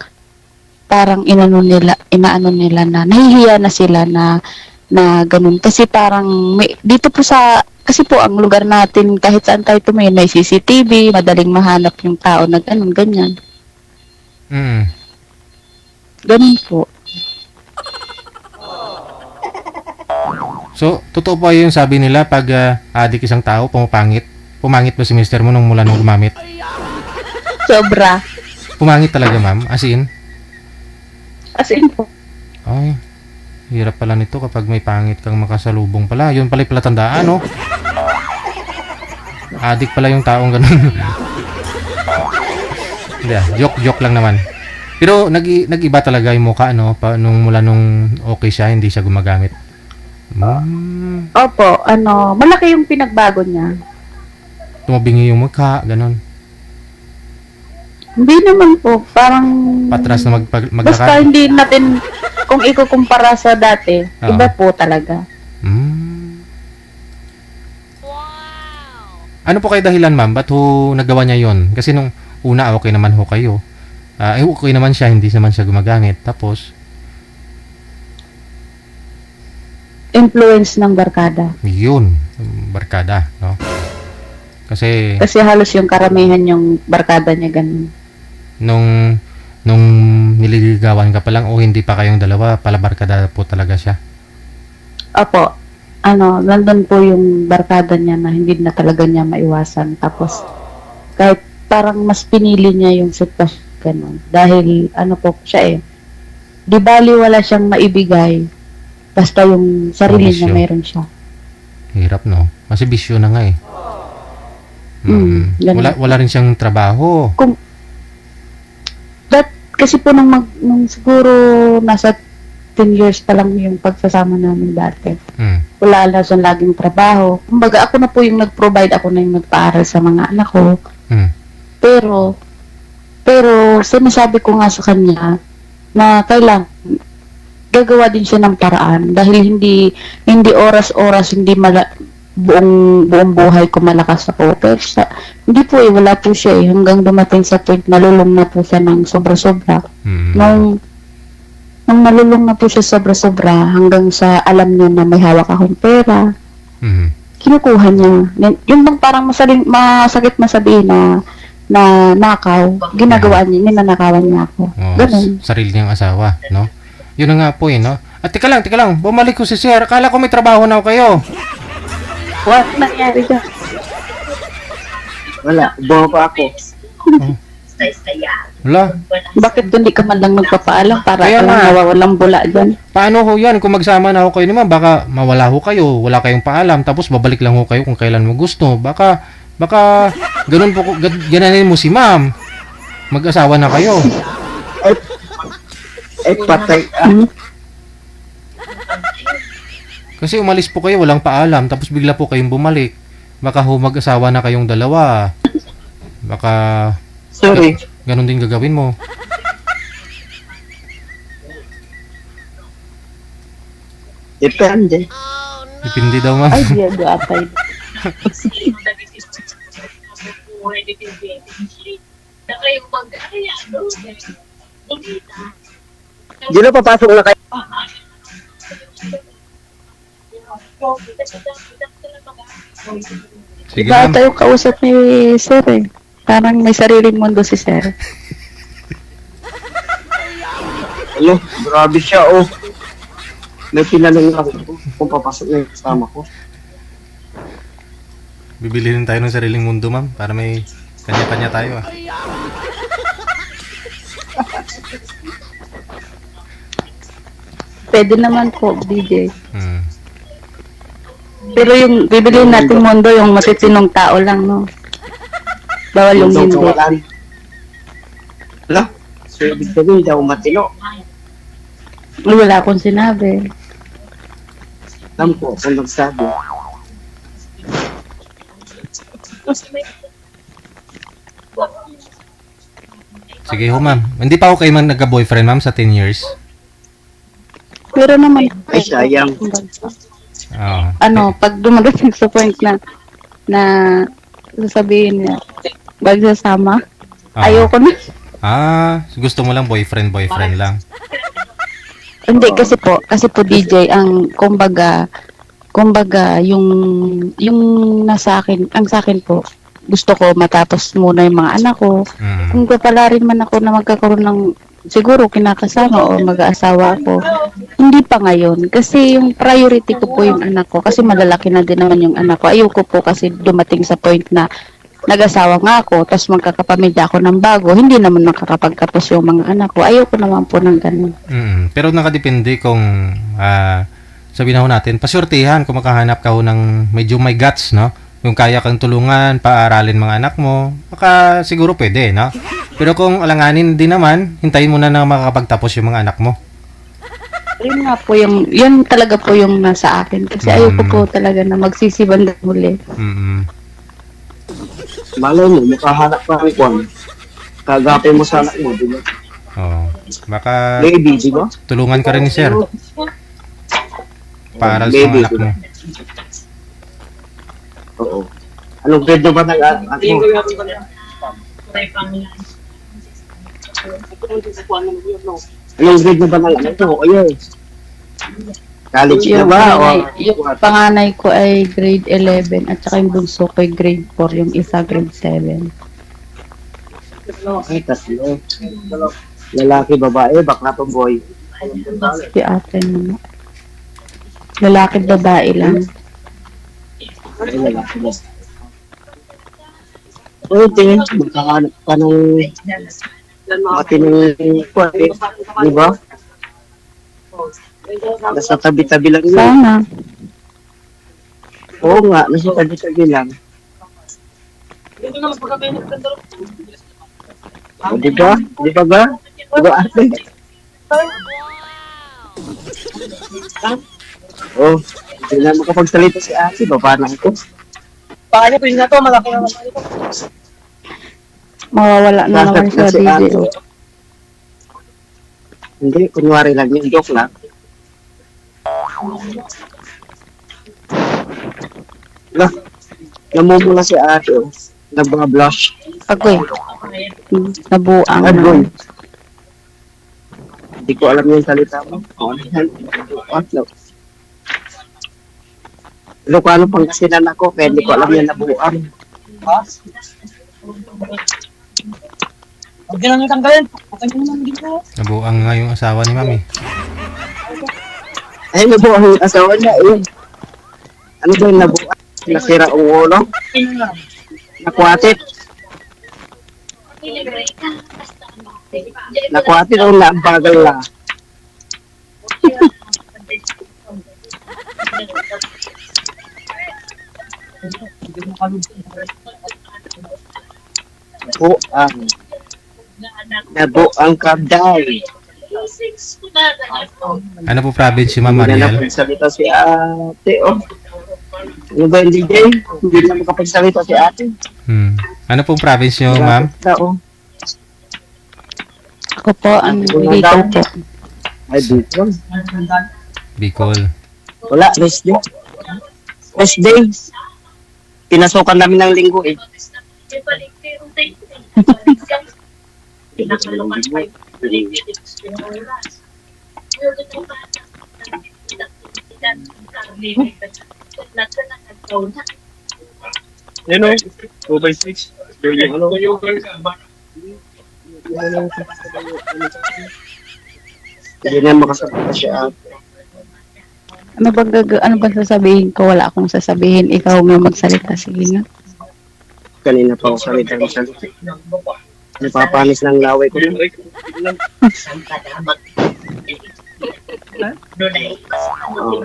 inaano nila na nahihiya na sila na ganun. Kasi parang dito po kasi po ang lugar natin kahit saan tayo tumingin may CCTV, madaling mahanap yung tao na ganun, ganyan. Ganun po. So, totoo po yung sabi nila pag adik isang tao, pumangit. Pumangit ba si mister mo nung mula nung gumamit? Sobra. Pumangit talaga, ma'am? As in? As in po. Ay, hirap pala nito kapag may pangit kang makasalubong pala. Yun pala yung palatandaan, no? Adik pala yung taong ganun. Hindi joke lang naman. Pero nag-iba talaga yung mukha, no? Mula nung okay siya, hindi siya gumagamit. Opo, malaki yung pinagbago niya. Tumabingi yung mukha, ganun. Hindi naman po, parang Patras na basta maglakad. hindi natin kung ikukumpara sa dati, Oo. iba po talaga. Ano po kayo dahilan, ma'am? Ba't ho nagawa niya yon? Kasi nung una, okay naman ho kayo. Okay naman siya, hindi naman siya gumagamit. Tapos, Influence ng barkada. yun, barkada, no? Kasi, Kasi halos yung karamihan yung barkada niya ganun. nung nililigawan ka pa lang o hindi pa kayong dalawa, pala barkada po talaga siya. Opo, nandun po yung barkada niya na hindi na talaga niya maiwasan. Tapos, kahit parang mas pinili niya yung sitwasyon ganun. Dahil, po siya di bali wala siyang maibigay. Basta yung sarili niya Bisyo. meron siya. Hirap, no? Kasi bisyo na nga eh. Ganun. Wala rin siyang trabaho. Kasi po nung siguro nasa 10 years pa lang yung pagsasama namin dati. Wala na siyang laging trabaho. Kumbaga ako na po yung nag-provide, ako na yung nagpaaral sa mga anak ko. Pero sinasabi ko nga sa kanya na kailangan gagawa din siya ng paraan dahil hindi oras-oras, hindi buong buhay ko malakas ako. Pero hindi po wala po siya hanggang dumating sa point nalulong na po siya ng sobra-sobra. Nung nalulong na po siya sobra-sobra hanggang sa alam niya na may hawak akong pera, kinukuha niya. Yung bang parang masakit masabihin na nakaw, ginagawa niya, ninanakawan niya ako. Ganun. Sarili niyang asawa, no? Yun na nga po no? At tika lang, bumalik ko si Sir. Akala ko may trabaho na kayo. What nangyari dyan? Wala, buha pa ako. Wala. Bakit hindi ka man lang nagpapaalam para Kaya ka lang nga. nawawalang bula dyan? Paano ho yan? Kung magsama na ho kayo naman, baka mawala ho kayo. Wala kayong paalam. Tapos babalik lang ho kayo kung kailan mo gusto. Baka ganun po, gananin mo si ma'am. Mag-asawa na kayo. Patay. Kasi umalis po kayo, walang paalam, tapos bigla po kayong bumalik. Baka ho mag-asawa na kayong dalawa. Baka Sorry. ganun din gagawin mo. Depende. Depende daw, ma'am. Ay, di atay. Di na papasok na kayo. Sige, Iba ma'am. tayo kausap ni Sir eh. Parang may sariling mundo si Sir. Ano, grabe siya, oh. May tinanong ako kung papasok na yung kasama ko. Bibili rin tayo ng sariling mundo, ma'am, para may kanya-kanya tayo, ah. Pwede naman po, DJ. Hmm. Pero yung bibiliin natin mundo, yung matitinong tao lang, no? Bawal yung hindi. Wala. So, ibig sabihin, hindi ako matino. Wala akong sinabi. Alam ko kung nagsabi. Sige ho, ma'am. Hindi pa ako kayo man nagka-boyfriend, ma'am, sa 10 years. Pero naman, Ay, sayang. Oo. ano, pag dumadating sa point na sasabihin niya, magsasama, Oo. ayoko na. Gusto mo lang boyfriend lang. Hindi, kasi po DJ, ang kumbaga, yung nasa akin, ang sa akin po, gusto ko matapos muna yung mga anak ko. Mm. Kung papala rin man ako na magkakaroon ng, siguro kinakasama o mag-aasawa ako, hindi pa ngayon. Kasi yung priority ko po yung anak ko, kasi malalaki na din naman yung anak ko. Ayoko po kasi dumating sa point na nag-asawa nga ako, tapos magkakapamilya ako ng bago, hindi naman makakapagtapos yung mga anak ko. Ayoko naman po ng ganun. Pero nakadepende kung sabihin na ho natin, pasyurtihan kung makahanap ka ho ng medyo may guts, no? Yung kaya kang tulungan, paaralin mga anak mo, baka siguro pwede, no? Pero kung alanganin din naman, hintayin mo na makakapagtapos yung mga anak mo. Yun nga po yun talaga po yung nasa akin. Kasi ayoko po talaga na magsisibanda muli. Mm. Malay mo, makahanap ka ng kwan. Kagapin mo sa anak mo, di ba? Oo. Baka Baby, di ba? tulungan ka rin ni sir. Paaral sa mga Baby, anak di ba? mo. Oo. Anong grade na ba ng anak mo? Anong grade na ba ng anak mo? Ayun. College na Yung ba? yung panganay ko ay grade 11 at saka yung bunso ko ay grade 4, yung isa grade 7. Ay, tatlo. Lalaki, babae, bakla pa boy. Si ate naman. Lalaki babae lang. Ay, lalaki ba? Pwede, magkakahanap ka ng matinong kwan, eh. Di ba? Nasa tabi-tabi lang yun. Sana. Oo nga, nasa tabi-tabi lang. O, di ba? Di ba ba? Di ba ate? Oh, hindi na makapagsalita si ate. Baba na ito. Mawawala na naman siya, Si ate. DJ. Hindi, kunwari lang yun. Joke lang. Lah, namumula si ate. Oh. Nag-blush. Agoy. Nabuang Agoy. na. Hindi ko alam yung salita mo. Ano? Ilocano Pangasinan ako, kaya hindi ko alam yung nabuang. Nabuang nga yung asawa ni mami. Ay, nabuang yung asawa niya. Eh. Ano ba yung nabuang? Nasira ang ulo? Nakwatit? Nakwatit o nabagal na? Buang. Nabuang kabday. Ano po province si Ma'am Hindi na Mariel? nakapagsalita si ate, oh. Ano ba yung DJ? Hindi na makapagsalita si ate. Ano pong province nyo, Ma'am? Oo. Ako po, ang Bicol po. Ay, dito. Bicol. Wala, rest day. Rest day. Pinasukan namin ng linggo eh. You know, 2x6. Ano? Hindi na makasagot si ate. Ano bang sasabihin ko? Wala akong sasabihin. Ikaw may magsalita. Sige nga. Kanina pa ako salita ng salita. Napapanis ng laway ko. Oh.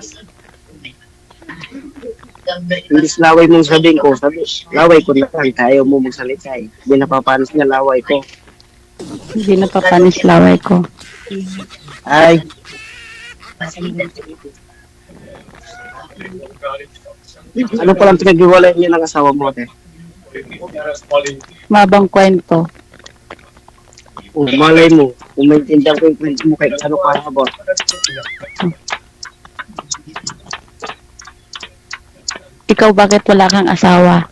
Imbis laway mong sabihin ko, laway ko na lang, tayo mo magsalita eh. Hindi napapanis niya laway ko. Hindi napapanis laway ko. Ay, ano palang pinag-iwalay niya ng asawa mo, te? Mabang kwento. Oh, malay mo, kung maintindihan ko yung kwento mo kahit ano kahapon. Ikaw bakit wala kang asawa?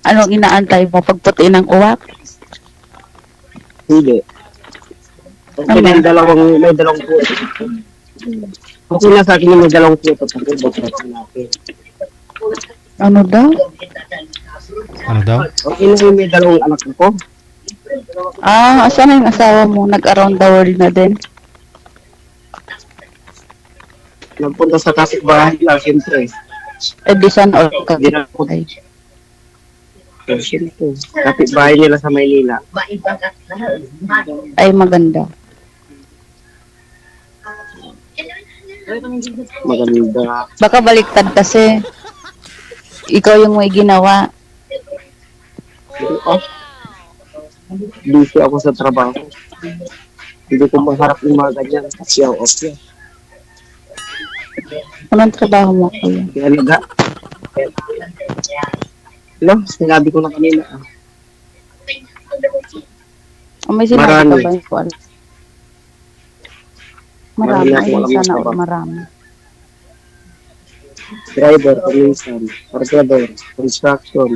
Anong inaantay mo? Pagputi ng uwak? Hindi. Okay na may dalawang puto. Okay na sa akin yung may dalawang puto. Natin. Ano daw? Ano daw? Okay na yung may dalawang anak ko. Asan na yung asawa mo? Nag-around the world na din? Nagpunta sa kapitbahay lang, siyempre. Edisan or Hindi na ako. Ay. Siyempre. Kapitbahay nila sa Maynila. Ay, maganda. Maganda. Baka baliktad kasi. Ikaw yung may ginawa. Busy ako sa trabaho. Hindi ko maharap yung mga ganyan. Kasi ako off yan. Anong trabaho mo, kuya? Kaya naga. Hello, sinabi ko na kanina. May sinabi ka Marami. ba? Hindi ko alam. Marami Marami. ako Ayun, alam sana sa all trabaho. marami. Driver, commission, orgador, construction.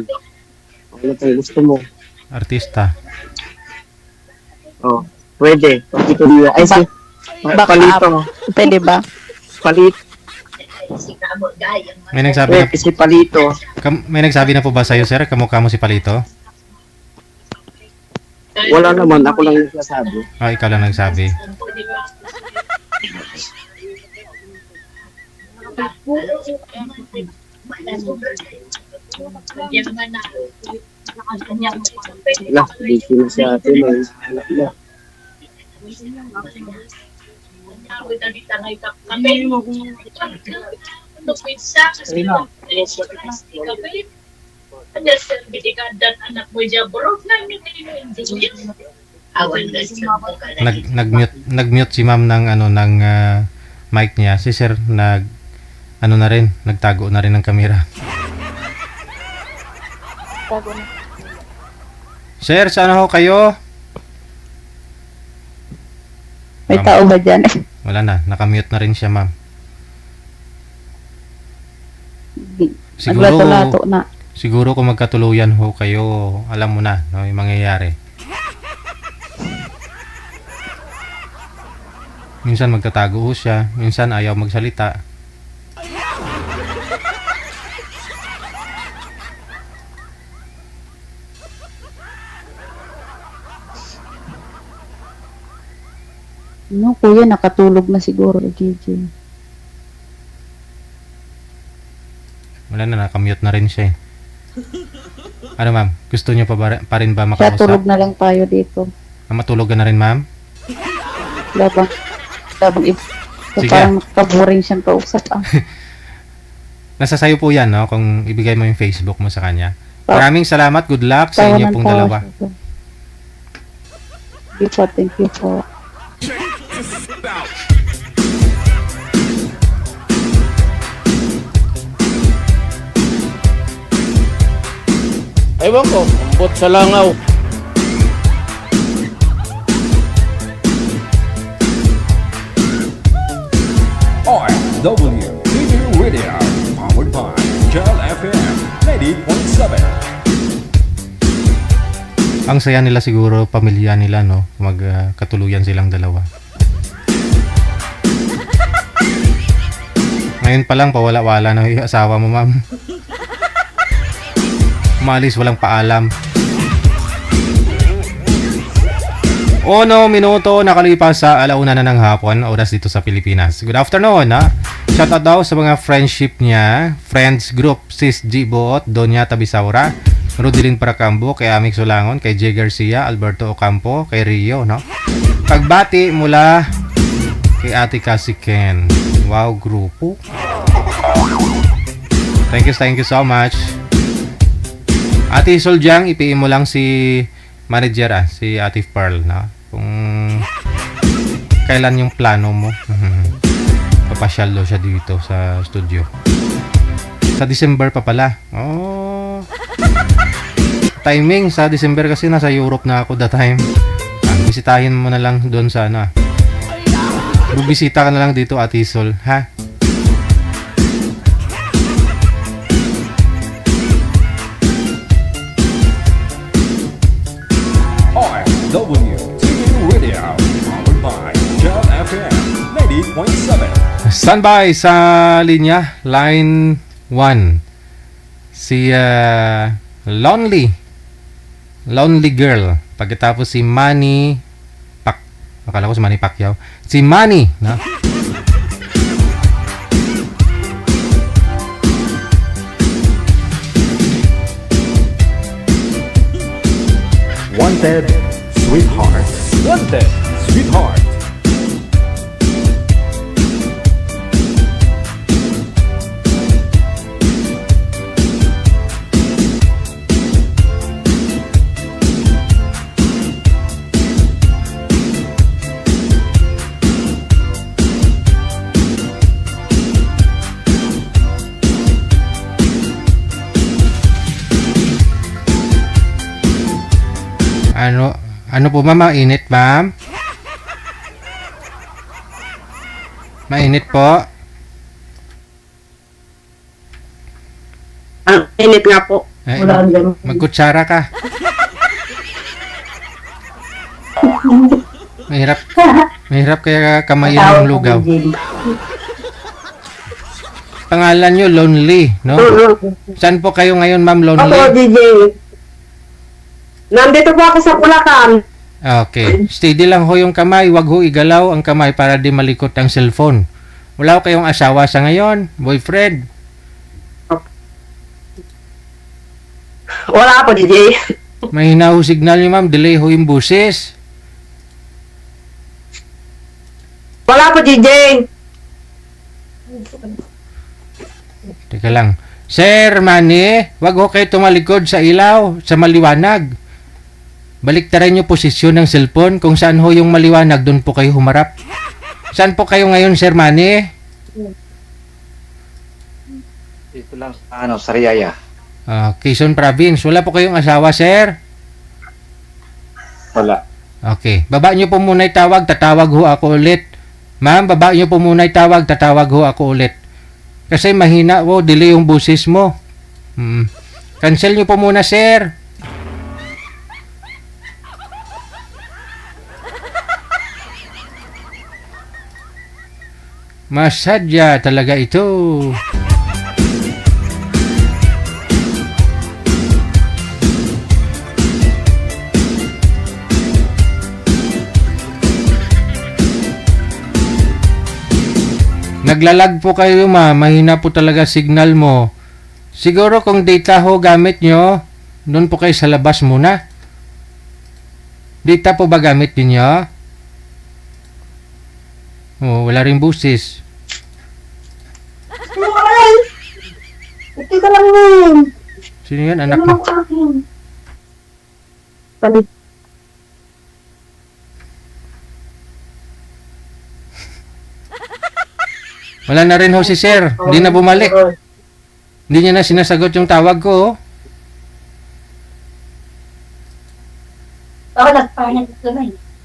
Ano pang gusto mo? Artista. Oh, pwede. Pagkituloy. Ay, si palito. Pwede ba? Palito. May nagsabi na, Si palito. may nagsabi na po ba sa'yo, sir? Kamukha mo si Palito? Wala naman. Ako lang yung sasabi. Ikaw lang nagsabi. Wala, busy na si ate. May anak na. Nag-mute si ma'am ng mic niya. Si sir nagtago na rin ng kamera. Sir, saan ho kayo? May Ma'am. tao ba dyan? Wala na, nakamute na rin siya, ma'am. Naglato-lato na. Siguro kung magkatuluyan ho kayo, alam mo na, no, yung mangyayari. Minsan magtatago ho siya, minsan ayaw magsalita. No, kuya, nakatulog na siguro, Gigi. Wala na, nakamute na rin siya eh. Ano ma'am, gusto niyo pa rin ba Kaya tulog makausap? na lang tayo dito. Matulog ka na rin ma'am? Labang Sige. parang nakakaboring siyang kausap. Nasa sayo po yan, no? Kung ibigay mo yung Facebook mo sa kanya. Pa- Maraming salamat, good luck sa inyo pong dalawa. Thank you po. Check this out. Ewan ko, ambot sa langaw. OFW TV Radio, powered by Jal FM 90.7. Ang saya nila siguro, pamilya nila, no? Magkatuluyan silang dalawa. Ngayon pa lang, pawala-wala na yung asawa mo, ma'am. Umalis, walang paalam. 1 minuto nakalipas sa 1:00 na ng hapon, oras dito sa Pilipinas. Good afternoon, ha? Shoutout daw sa mga friendship niya, friends group, Sis G. Boot, Donya Tabisaura, Rodilin Paracambo, kay Amik Solangon, kay J. Garcia, Alberto Ocampo, kay Rio, no? Pagbati mula kay Ate Cassie Ken. Wow, grupo. Thank you so much. Ate Soljang, ipiin mo lang si manager, si Ate Pearl, no? Kung kailan yung plano mo. Papasyal daw siya dito sa studio. Sa December pa pala. Oh. Timing sa December kasi nasa Europe na ako that time. Bisitahin mo na lang doon sana. Bubisita ka na lang dito, Ate Sol, ha? OFW TV Radio, powered by Jal FM 90.7. Standby sa linya, line 1. Si Lonely Girl. Pagkatapos si Manny akala ko si Manny Pacquiao. Si Manny, no? Wanted Sweetheart. Wanted Sweetheart. Ano po ma'am? Mainit, ma'am? Mainit po? Init nga po. Eh, Wala ang ganun. magkutsara ka. Mahirap kaya kamayin yung lugaw. Pangalan nyo, Lonely, no? Saan po kayo ngayon, ma'am, Lonely? Ako, DJ. Nandito po ako sa Bulacan. Okay. Steady lang ho yung kamay. Wag ho igalaw ang kamay para di malikot ang cellphone. Wala ho kayong asawa sa ngayon? Boyfriend? Wala po, DJ. Mahina ho signal niyo, ma'am. Delay ho yung buses. Wala po, DJ. Teka lang. Sir Manny, wag ho kayo tumalikod sa ilaw, sa maliwanag. Baliktaran niyo posisyon ng cellphone. Kung saan ho yung maliwanag, doon po kayo humarap. Saan po kayo ngayon, Sir Manny? Dito lang sa Sariaya. Quezon Province. Wala po kayong asawa, sir? Wala. Okay. Baba niyo po muna itawag, tatawag ho ako ulit. Ma'am, baba niyo po muna itawag, tatawag ho ako ulit. Kasi mahina ho, delay yung busis mo. Cancel niyo po muna, sir. Masadya talaga ito. Naglalag po kayo, ma. Mahina po talaga signal mo. Siguro kung data ho gamit nyo, doon po kayo sa labas muna. Data po ba gamit ninyo? Oh, wala rin busis. Ito ka lang yun. Sino yan? Anak mo? Wala na rin ho si sir. Hindi na bumalik. Hindi niya na sinasagot yung tawag ko.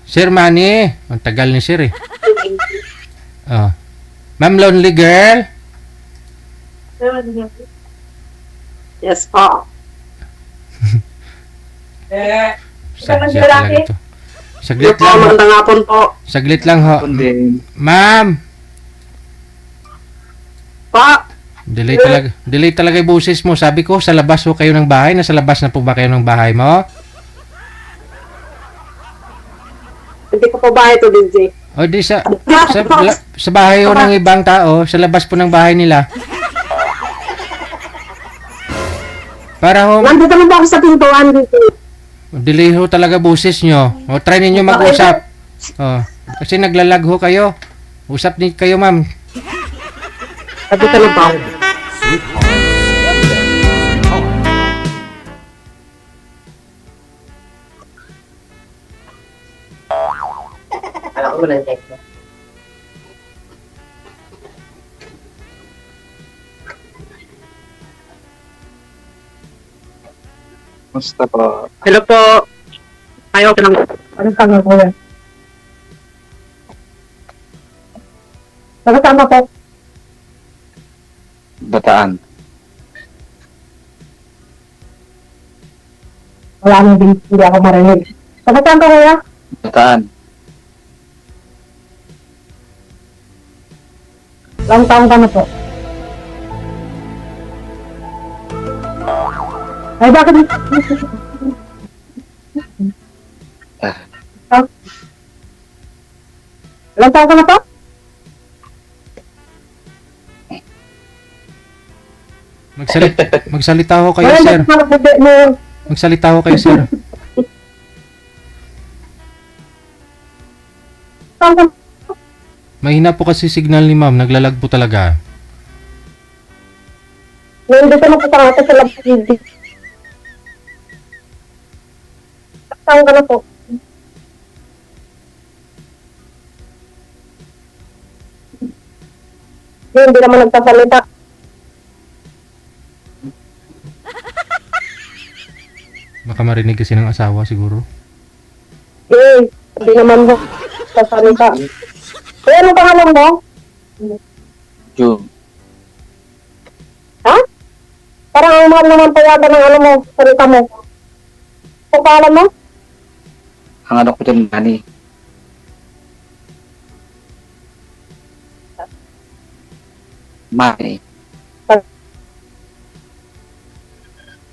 Sir Manny. Ang tagal ni sir eh. Oh. Ma'am Lonely Girl. Yes po. Saglit lang ito. Saglit lang. Magandang hapon po. Saglit lang ho. Kundi, Ma'am. Pa. Delay talaga yung boses mo. Sabi ko, sa labas ho kayo ng bahay. Nasa labas na po ba kayo ng bahay mo? Hindi ko po bahay to, DJ. O di sa bahay ho ng ibang tao. Sa labas po ng bahay nila. Para ho, Nandito naman po ako sa pintuan dito. delay ho talaga boses nyo. O try ninyo mag-usap. O, kasi naglalag ho kayo. Usap din kayo, ma'am. Nandito naman po ako. Alam ko na check mo. musta po? Hello po. Ayaw ko lang. Anong tanga ko yan? Nakasama po. Bataan. Wala nang din. Hindi ako marinig. Nakasama ka kuya? Bataan. Lang taong ka na po. Ay, bakit? Lang taong ka na po? Magsalita ho kayo, sir. Magsalita ho kayo, sir. Mahina po kasi signal ni ma'am. Naglalag po talaga. Nandito na po sa atin sa labas hindi. Saan ka na po? Hindi naman nagsasalita. Baka marinig kasi ng asawa siguro. Hindi naman nagsasalita. Kaya ano pangalan mo? June. Ha? Parang ang mahal naman pa yata ng ano mo, salita mo. Ang pangalan mo? Ang ano ko dyan, Manny. Manny.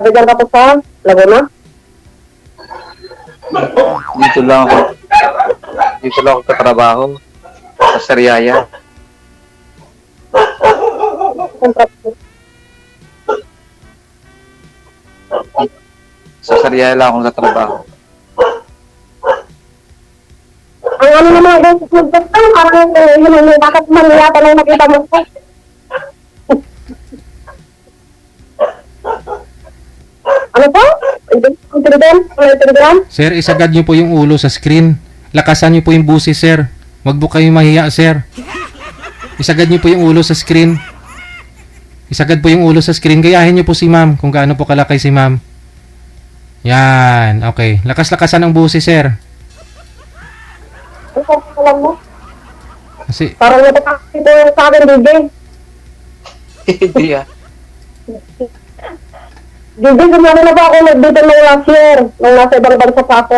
Nagdaan ka po sa Laguna? Dito lang ako. Dito lang ako katrabaho. Sa Sariaya. Sa Sariaya lang ako nagtatrabaho. Ang ano naman ang nagdaan, parang yun, bakit man yata lang nakita mo ko? Ano po? Telegram? Sir, isagad niyo po yung ulo sa screen. Lakasan niyo po yung busi, sir. Huwag po kayong mahiya, sir. Isagad niyo po yung ulo sa screen. Isagad po yung ulo sa screen. Gayahin niyo po si ma'am kung gaano po kalakay si ma'am. Yan. Okay. Lakas-lakasan ang busi, sir. Ano alam mo? Kasi, Parang natakakito sa akin, DJ. Hindi ah. DJ, gumano na ba ako dito nung last year? Nung nasa ibang bansa pa ako.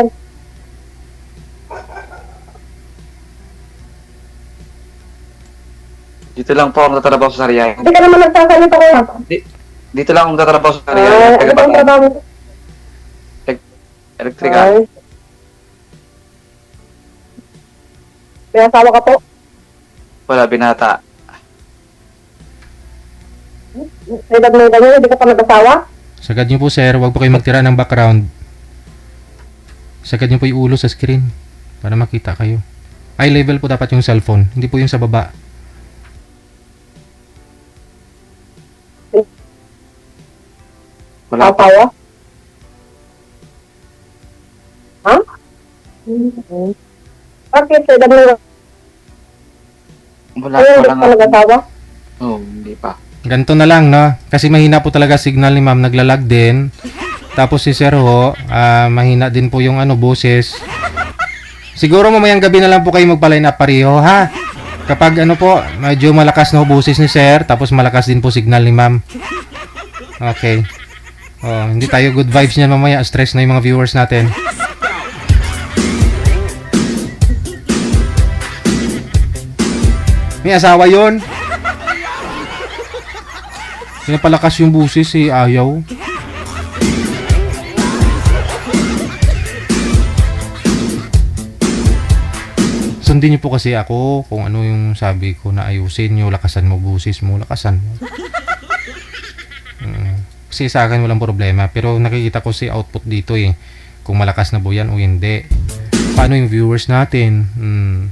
Dito lang po ako nagtatrabaho sa Sariaya. Hindi ka naman nagsasalita ko. Dito lang ako nagtatrabaho sa Ay, Sariaya. ano bang Taga-Bataan. trabaho? Elektrika. Ay. May asawa ka po? Wala, binata. Sa edad mo ganyan, hindi ka pa nag-asawa? sagad niyo po, sir. Huwag po kayong magtira ng background. Sagad niyo po yung ulo sa screen para makita kayo. Eye level po dapat yung cellphone. Hindi po yung sa baba. Wala pa. Asawa? Ha? Bakit sa edad mo? Wala, Ayun, hindi wala ka nga. nag-asawa? Oh, hindi pa. Ganito na lang, no? Kasi mahina po talaga signal ni ma'am, naglalag din. Tapos si Sir ho, mahina din po yung boses. Siguro mamayang gabi na lang po kayo magpa-line up pareho, ha? Kapag po, medyo malakas na boses ni Sir, tapos malakas din po signal ni ma'am. Okay. Oh, hindi tayo good vibes niyan mamaya, stress na yung mga viewers natin. May asawa yon. Pinapalakas yung busis ayaw. Sundin niyo po kasi ako kung ano yung sabi ko na ayusin niyo, lakasan mo busis mo, lakasan mo. Kasi sa akin walang problema, pero nakikita ko si output dito kung malakas na po yan o hindi. Paano yung viewers natin?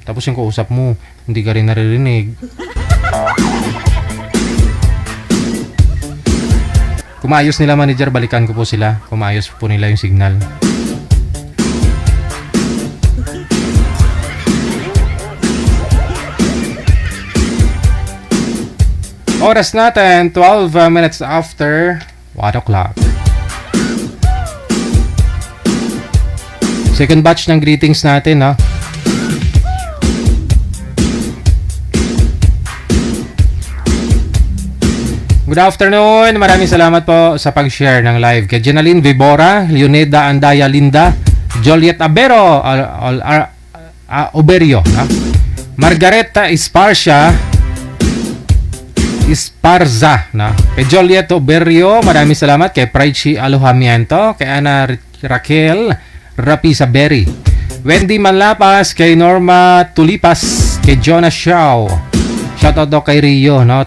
Tapos yung kausap mo, hindi ka rin naririnig. Kung maayos nila manager, balikan ko po sila. Kung maayos po nila yung signal. Oras natin, 12 minutes after 1 o'clock. Second batch ng greetings natin, no? Good afternoon. Maraming salamat po sa pag-share ng live. Kay Jenaline Vibora, Leoneda Andaya Linda, Joliet Abero, Oberio, no? Margareta Esparza, no? Kay Joliet Oberio, maraming salamat. Kay Praichi Alojamiento, kay Ana Raquel Rapisa Berry, Wendy Manlapas, kay Norma Tulipas, kay Jonas Shaw. Shoutout daw kay Rio, no?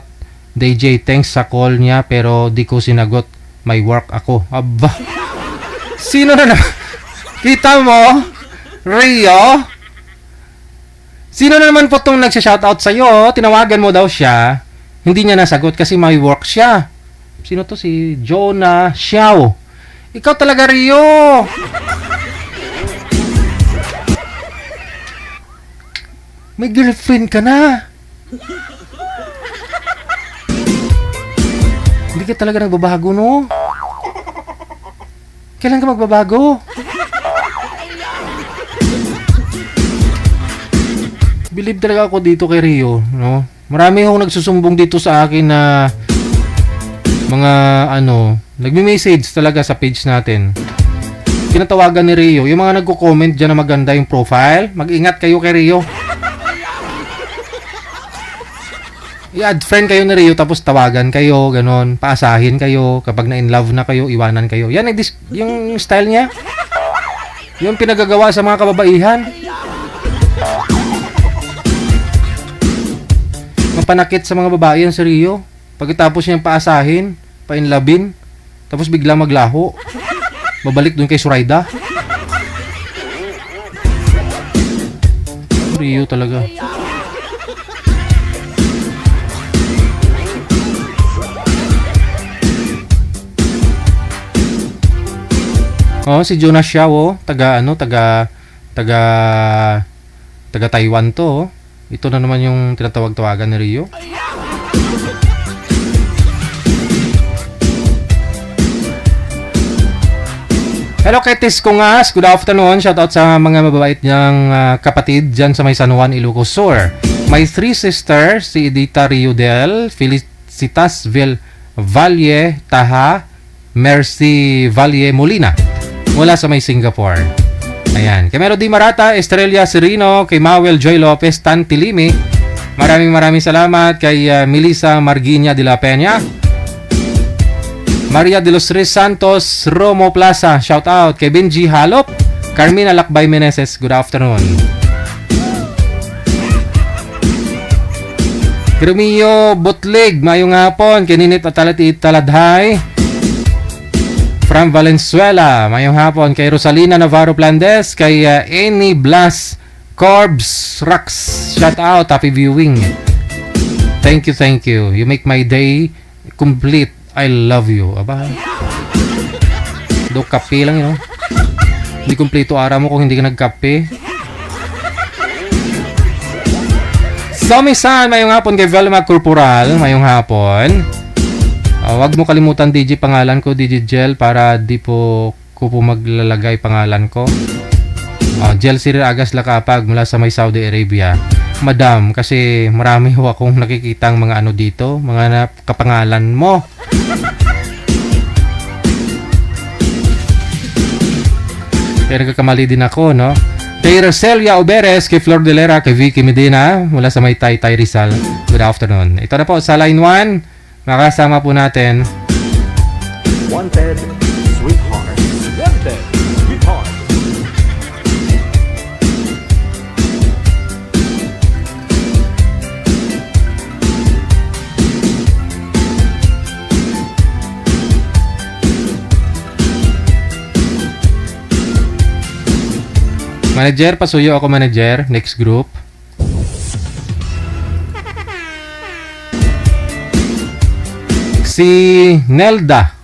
DJ, thanks sa call niya pero di ko sinagot. May work ako. Aba. Sino na naman? Kita mo? Rio? Sino na naman po itong nagsha-shoutout sa'yo? Tinawagan mo daw siya. Hindi niya nasagot kasi may work siya. Sino to? Si Jonah Xiao. Ikaw talaga, Rio. May girlfriend ka na. Hindi ka talaga nagbabago, no? Kailan ka magbabago? Believe talaga ako dito kay Rio, no? Marami akong nagsusumbong dito sa akin na mga nagme-message talaga sa page natin. Tinatawagan ni Rio. Yung mga nagko-comment dyan na maganda yung profile, mag-ingat kayo kay Rio. I-add friend kayo ni Rio tapos tawagan kayo, ganon, paasahin kayo, kapag na in love na kayo, iwanan kayo. Yan yung style niya. Yung pinagagawa sa mga kababaihan. Mapanakit sa mga babae yan si Rio. Pagkatapos niyang paasahin, pa-inlabin, tapos bigla maglaho. Babalik dun kay Suraida. Rio talaga. Oh, si Jonas Xiao, taga Taiwan to. Ito na naman yung tinatawag-tawagan ni Rio. Hello kay Tis Kungas, good afternoon. Shoutout sa mga mababait niyang kapatid dyan sa may San Juan, Ilocos Sur. My 3 sisters, si Edita Riodel, Felicitas Valle Taha, Mercy Valle Molina, mula sa may Singapore. Ayan. Kay Melody Marata, Estrella Serino, kay Mawel Joy Lopez, Tan Tilimi. Maraming salamat kay Melissa Marguiña de la Peña. Maria de los Reyes Santos, Romo Plaza, shout out. Kay Benji Halop, Carmina Lakbay Meneses, good afternoon. Romeo Butlig, mayong hapon. Kay Ninit Taladhay from Valenzuela, mayong hapon. Kay Rosalina Navarro Plandes, kay Annie Blas Corbs Rax, shout out, happy viewing. Thank you. You make my day complete. I love you. Aba. Do kape lang yun. Hindi kumpleto araw mo kung hindi ka nagkape. Somi-san, mayong hapon kay Velma Corporal, mayong hapon. Wag mo kalimutan DJ pangalan ko, DJ Gel, para di po ko maglalagay pangalan ko. Gel Sir Agas Lakapag mula sa may Saudi Arabia. Madam, kasi marami ho akong nakikitang mga ano dito, mga kapangalan mo. Pero kakamali din ako, no? Kay Roselia Oberes, kay Flor Delera, kay Vicky Medina, mula sa may Taytay Rizal. Good afternoon. Ito na po sa line 1. Makasama po natin. Wanted, sweetheart. Wanted, sweetheart. Manager, pasuyo ako manager. Next group. Si Nelda.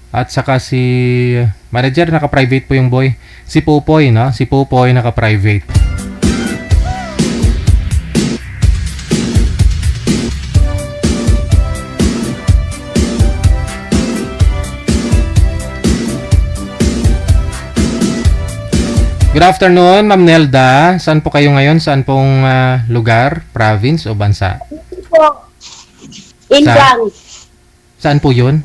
At saka si manager, naka-private po yung boy. Si Popoy, no? Si Popoy naka-private. Good afternoon, Ma'am Nelda. Saan po kayo ngayon? Saan pong lugar, province o bansa? Po. Indang. Saan po yun?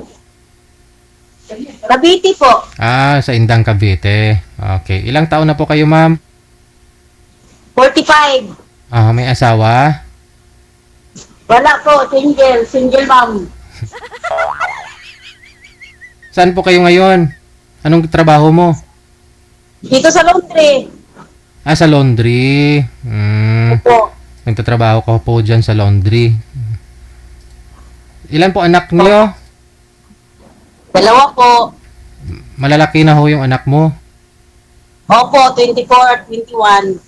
Cavite po. Sa Indang, Cavite. Okay. Ilang taon na po kayo, ma'am? 45. May asawa? Wala po. Single. Single mom. Saan po kayo ngayon? Anong trabaho mo? Dito sa laundry. Sa laundry. Opo. Nagtatrabaho ko po dyan sa laundry. Ilan po anak niyo? 2 po. Malalaki na ho yung anak mo. Opo, 24, 21.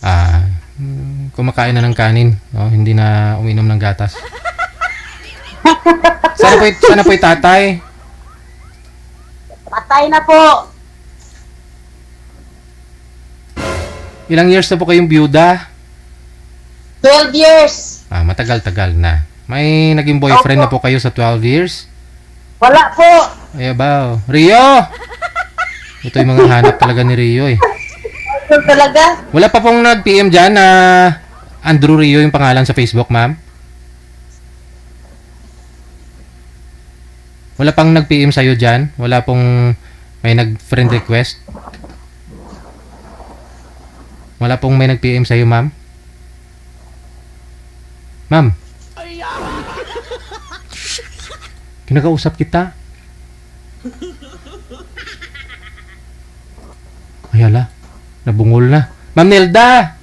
Kumakain na ng kanin. No? Hindi na uminom ng gatas. Sana po yung tatay? Patay na po. Ilang years na po kayong byuda? 12 years. Matagal-tagal na. May naging boyfriend na po kayo sa 12 years? Wala po. Ay, abaw. Rio! Ito yung mga hanap talaga ni Rio eh. Ito talaga? Wala pa pong nag-PM dyan na Andrew Rio yung pangalan sa Facebook, ma'am? Wala pang nag-PM sa'yo dyan? Wala pong may nag-friend request? Wala pong may nag-PM sa'yo, ma'am? Ma'am? Kinakausap kita? Ayala, nabungol na. Ma'am Nelda!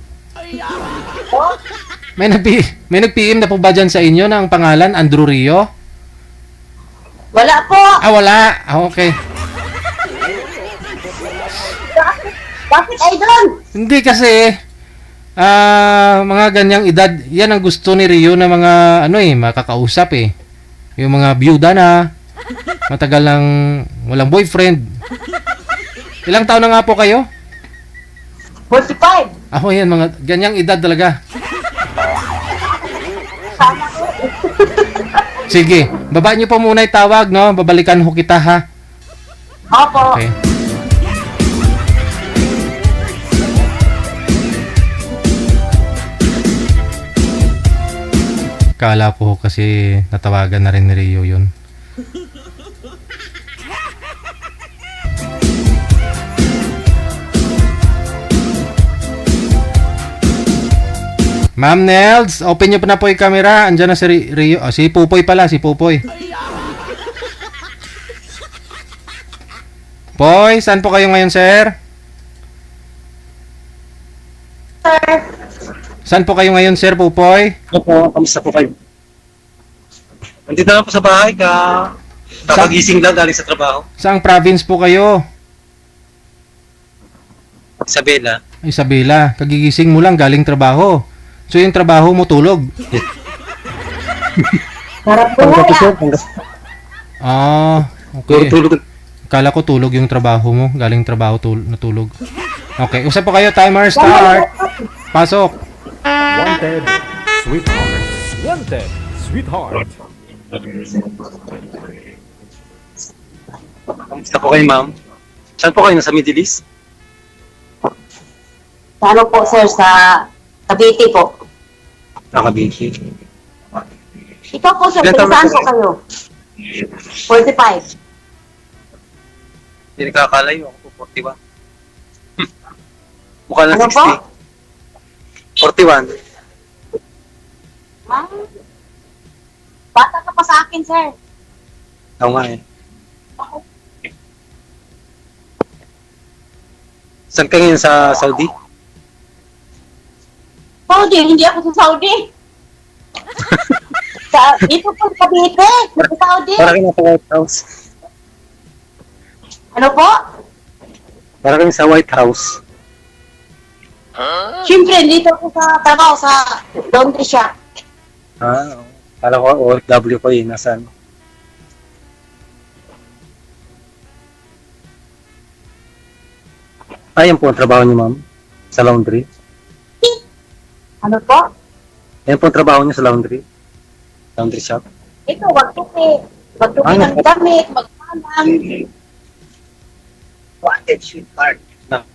May nag-PM na po ba dyan sa inyo ng pangalan Andrew Rio? Wala po. Wala. Okay. Bakit, idol? Hindi kasi mga ganyang edad, yan ang gusto ni Rio na mga makakausap eh. Yung mga byuda na matagal nang walang boyfriend. Ilang taon na nga po kayo? 45. Yan, mga ganyang edad talaga. Sige, baba niyo po muna yung tawag, no? Babalikan ho kita, ha? Opo. Okay. Kala ko kasi natawagan na rin ni Rio yun. Ma'am Nels, open nyo pa na po yung camera. Andyan na si Rio. Si Pupoy pala, si Pupoy. Poy, saan po kayo ngayon, sir? Sir. Saan po kayo ngayon, sir, Pupoy? Opo, kamusta po kayo? Nandito na po sa bahay ka. Kakagising lang galing sa trabaho. Saang province po kayo? Isabela. Isabela, kagigising mo lang galing trabaho. So yung trabaho mo tulog? Sarap po wala. Okay. Tulog. Kala ko tulog yung trabaho mo. Galing trabaho natulog. Okay, usap po kayo. Timer start. Pasok. Wanted, Sweetheart. Wanted. Sweetheart. Kamusta po kayo, ma'am? Saan po kayo? Nasa Middle East? Sa ano po, sir, sa Cavite po. Nakabiki. Ikaw po, sir, Ilan taon saan na po po kayo? 45. Hindi nakakalayo. Ako po, 41. Mukha lang Ano 60. po? 41. Ah, bata ka pa sa akin, sir. Oo nga eh. Saan ka ngayon sa Saudi? Saudi, hindi ako sa Saudi. Dito po sa Cavite, sa Saudi. Para kayo sa White House. Ano po? Para kayo sa White House. Siyempre, dito ako sa trabaho sa laundry shop. Ah, kala ko OFW ko eh. Nasaan? Yan po ang trabaho niyo, ma'am. Sa laundry. Ano po? Yan po ang trabaho niyo sa laundry. Laundry shop. Ito, magtupi. Magtupi ng damit, magpalang. Wanted sweetheart. Na.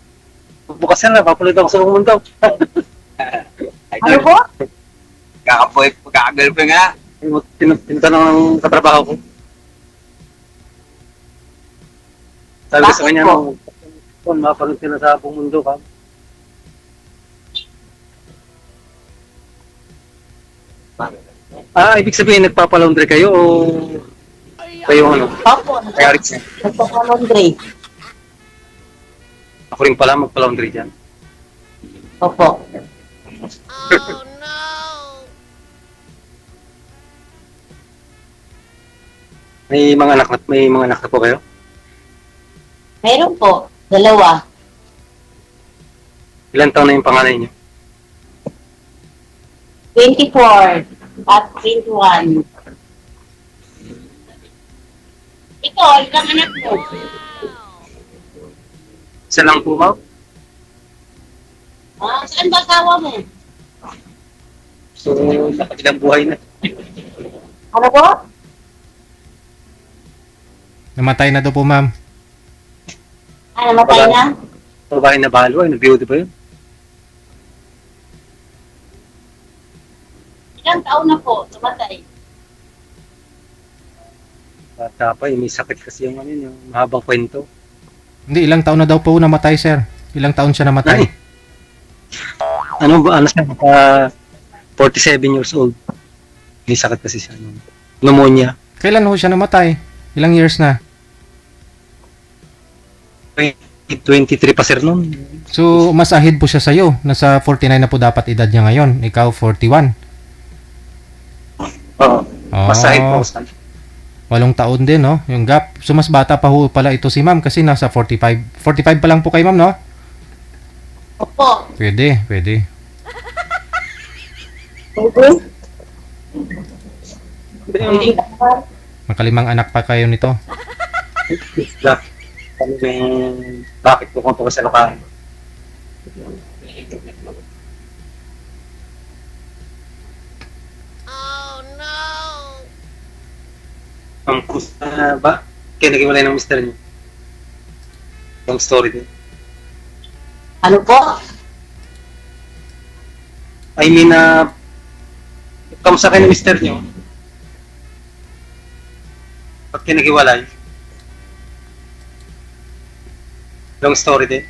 Bukas yan na, papulit ako sa mundo. Ano po? Kaka-girlfriend nga. Tinatanong ng katrabaho ko. Sabi ko sa Bakit kanya, po? kung mapanood sila sa buong mundo ka. Ibig sabihin nagpapalaundry kayo o kayo ano? Opo, Kaya Rich, nagpapalaundry. ako rin pala magpalaundry dyan. Opo. May mga anak na po kayo? Meron po, dalawa. Ilan taon na yung panganay niyo? 24 at 21. Ito, ilang anak mo? Isa lang po ba? Saan ba asawa mo? So, nakatilang buhay na. Ano po? Namatay na daw po, ma'am. Namatay na? Babae na balo, ay nabiyod ba yun? Ilang taon na po, namatay. Bata pa, may sakit kasi yung ano yun, yung mahabang kwento. Hindi, ilang taon na daw po namatay, sir. Ilang taon siya namatay? Ano ba, ano siya, 47 years old. May sakit kasi siya, pneumonia. Kailan ho siya namatay? Ilang years na? 23 pa sir nun. So, mas ahead po siya sa'yo. Nasa 49 na po dapat edad niya ngayon. Ikaw, 41. Oo, mas ahead po sir. 8 taon din, no? Yung gap. So, mas bata pa ho pala ito si ma'am kasi nasa 45. 45 pa lang po kay ma'am, no? Opo. Pwede, pwede. Makalimang anak pa kayo nito. Kami may bakit po kung po sa lakaan. Ang kusa ba? Kaya naghiwalay ng mister niyo. Yung story din. Ano po? I mean, kamusta kayo ng mister niyo? Ba't kayo naghiwalay? Long story din.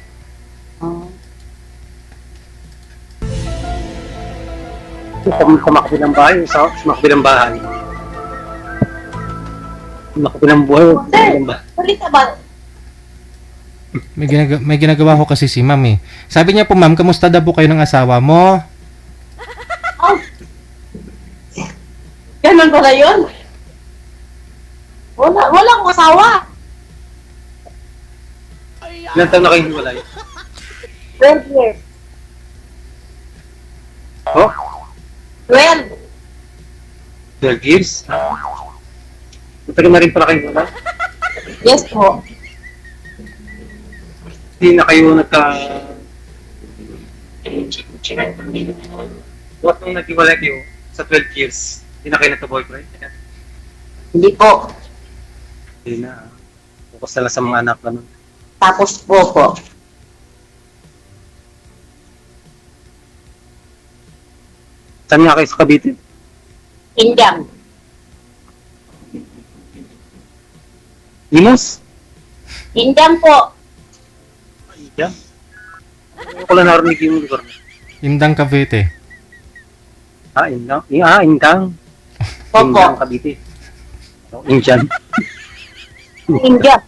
Sa makabilang bahay, sa makabilang bahay. Makabilang buhay, makabilang bahay. Ulit na ba? May ginagawa ko kasi si ma'am eh. Sabi niya po, ma'am, kamusta daw po kayo ng asawa mo? Oh. Ganun pala yun? Wala akong asawa. Ilan taon na kayo hiwalay? 12 years. Oh? 12. 12 years? Matagal na rin pala kayo hiwalay? Yes po. Hindi na kayo Bukas nung nag-iwalay kayo sa 12 years, hindi na kayo nagka-boyfriend? Hindi po. Hindi na. Focus na lang sa mga anak naman. Tapos po. Saan nga kayo sa Cavite? Indang. Limos? Indang po. Iya. Ano ko lang narinig yung lugar mo? Indang Cavite. Indang. Indang. Opo. Indang Cavite. Indian. India.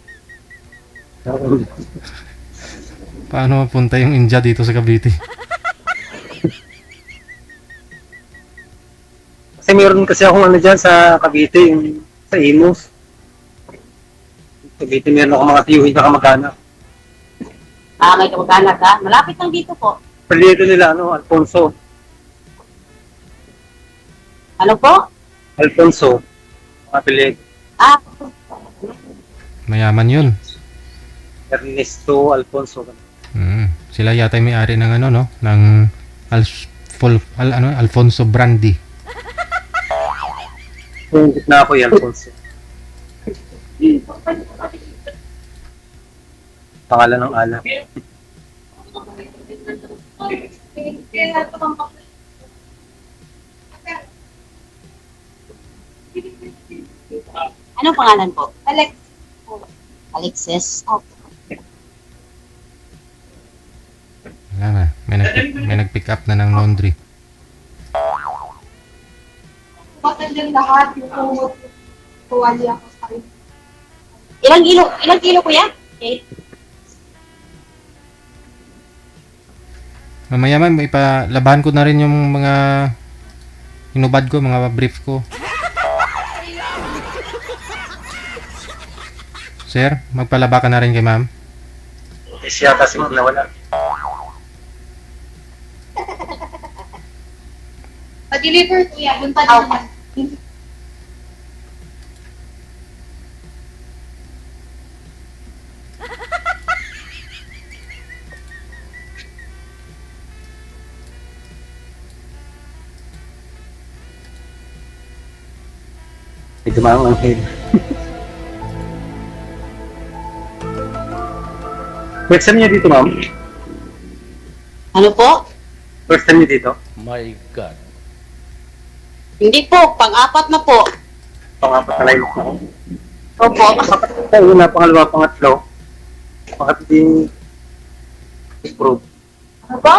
Paano mapunta yung India dito sa Cavite? Kasi meron kasi akong ano dyan sa Cavite, yung sa Imus. Cavite meron akong mga tiyuhin na kamag-anak. May kamag-anak ka? Malapit lang dito po. Apelyido nila, Alfonso. Ano po? Alfonso. Mga apelyido. Mayaman yun. Ernesto Alfonso. Sila yata yung may-ari ng ano, no? Ng Alfonso Brandy. Pungkit na ako yung Alfonso. Pangalan ng ala. Anong pangalan po? Alexis. Wala na. May nag-pick up na ng laundry. Ilang kilo kuya? Okay. Mamaya man, ipalabahan ko na rin yung mga hinubad ko, mga brief ko. Sir, magpalaba ka na rin kay ma'am. Siya kasi nawala. Pa-deliver kuya, dun pa naman. May dumaang ang head. First time niya dito, ma'am? Ano po? First time niya dito? My God. Hindi po, pang-apat na po. Pangapat na live ako. Opo. Sa una, pangalawa, pangatlo. Bakit hindi improve? Ano po?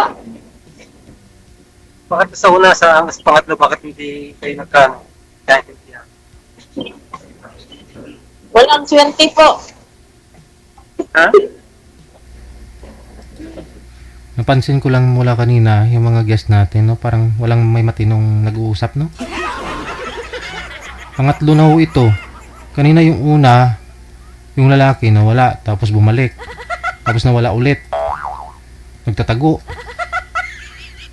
Bakit sa una, sa pangatlo, bakit hindi kayo nagka-intindihan? Walang swerte po. Ha? Napansin ko lang mula kanina yung mga guest natin, no? Parang walang may matinong nag-uusap, no? Pangatlo na ho ito. Kanina yung una, yung lalaki nawala, tapos bumalik. Tapos nawala ulit. Nagtatago.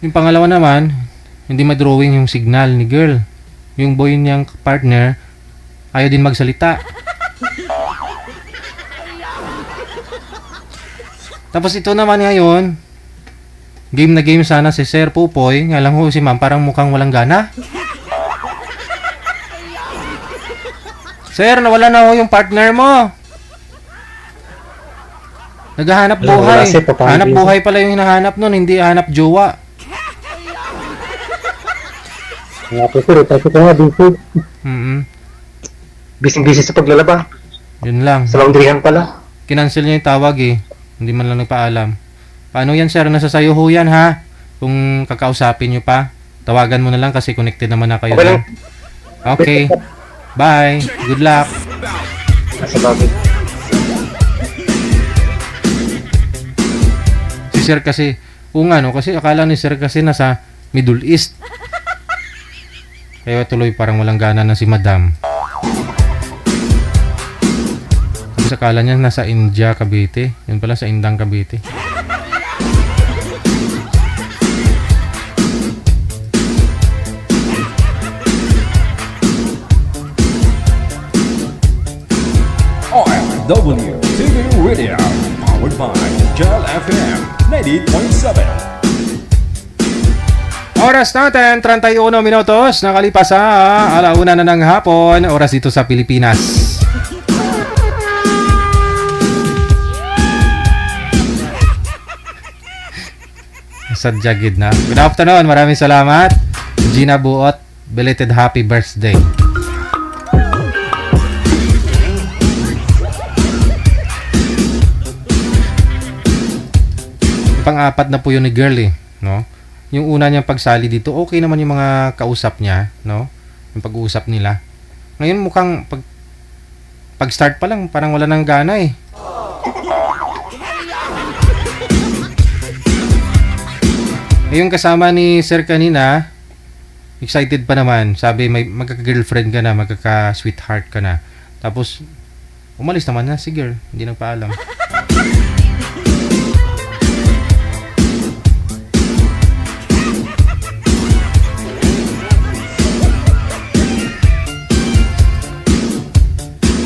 Yung pangalawa naman, hindi madrawing yung signal ni girl. Yung boy niyang partner, ayaw din magsalita. Tapos ito naman ngayon, game na game sana si Sir Pupoy. Nga lang ho si ma'am parang mukhang walang gana. Sir, nawala na ho yung partner mo. Naghahanap buhay. Hanap buhay pala yung hinahanap nun, hindi hanap jowa. Nga po sir, tapos ko nga busy. Busy sa paglalaba. Yun lang. Sa laundryhan pala. Kinancel niya yung tawag eh. Hindi man lang nagpaalam. Paano yan sir? Nasa sayo ho yan ha? Kung kakausapin nyo pa, tawagan mo na lang kasi connected naman na kayo. Okay lang. Okay. Bye. Good luck. Nasa bagay. Si sir kasi, kasi akala ni sir kasi nasa Middle East. Kaya tuloy parang walang gana na si madam. Tapos akala niya nasa India, Cavite. Yun pala sa Indang, Cavite. OFW TV Radio, powered by Gel FM 90.7. Oras natin, 31 minutos. Nakalipas sa alauna na ng hapon. Oras dito sa Pilipinas. Sadya gid na. Good afternoon. Maraming salamat. Gina Buot, belated happy birthday. Pang-apat na po yun ni girl eh, no? Yung una niyang pagsali dito, okay naman yung mga kausap niya, no? Yung pag-uusap nila. Ngayon mukhang pag-start pa lang, parang wala nang gana eh. Yung kasama ni Sir kanina, excited pa naman. Sabi may magkaka-girlfriend ka na, magkaka-sweetheart ka na. Tapos umalis naman na si girl, hindi nang paalam.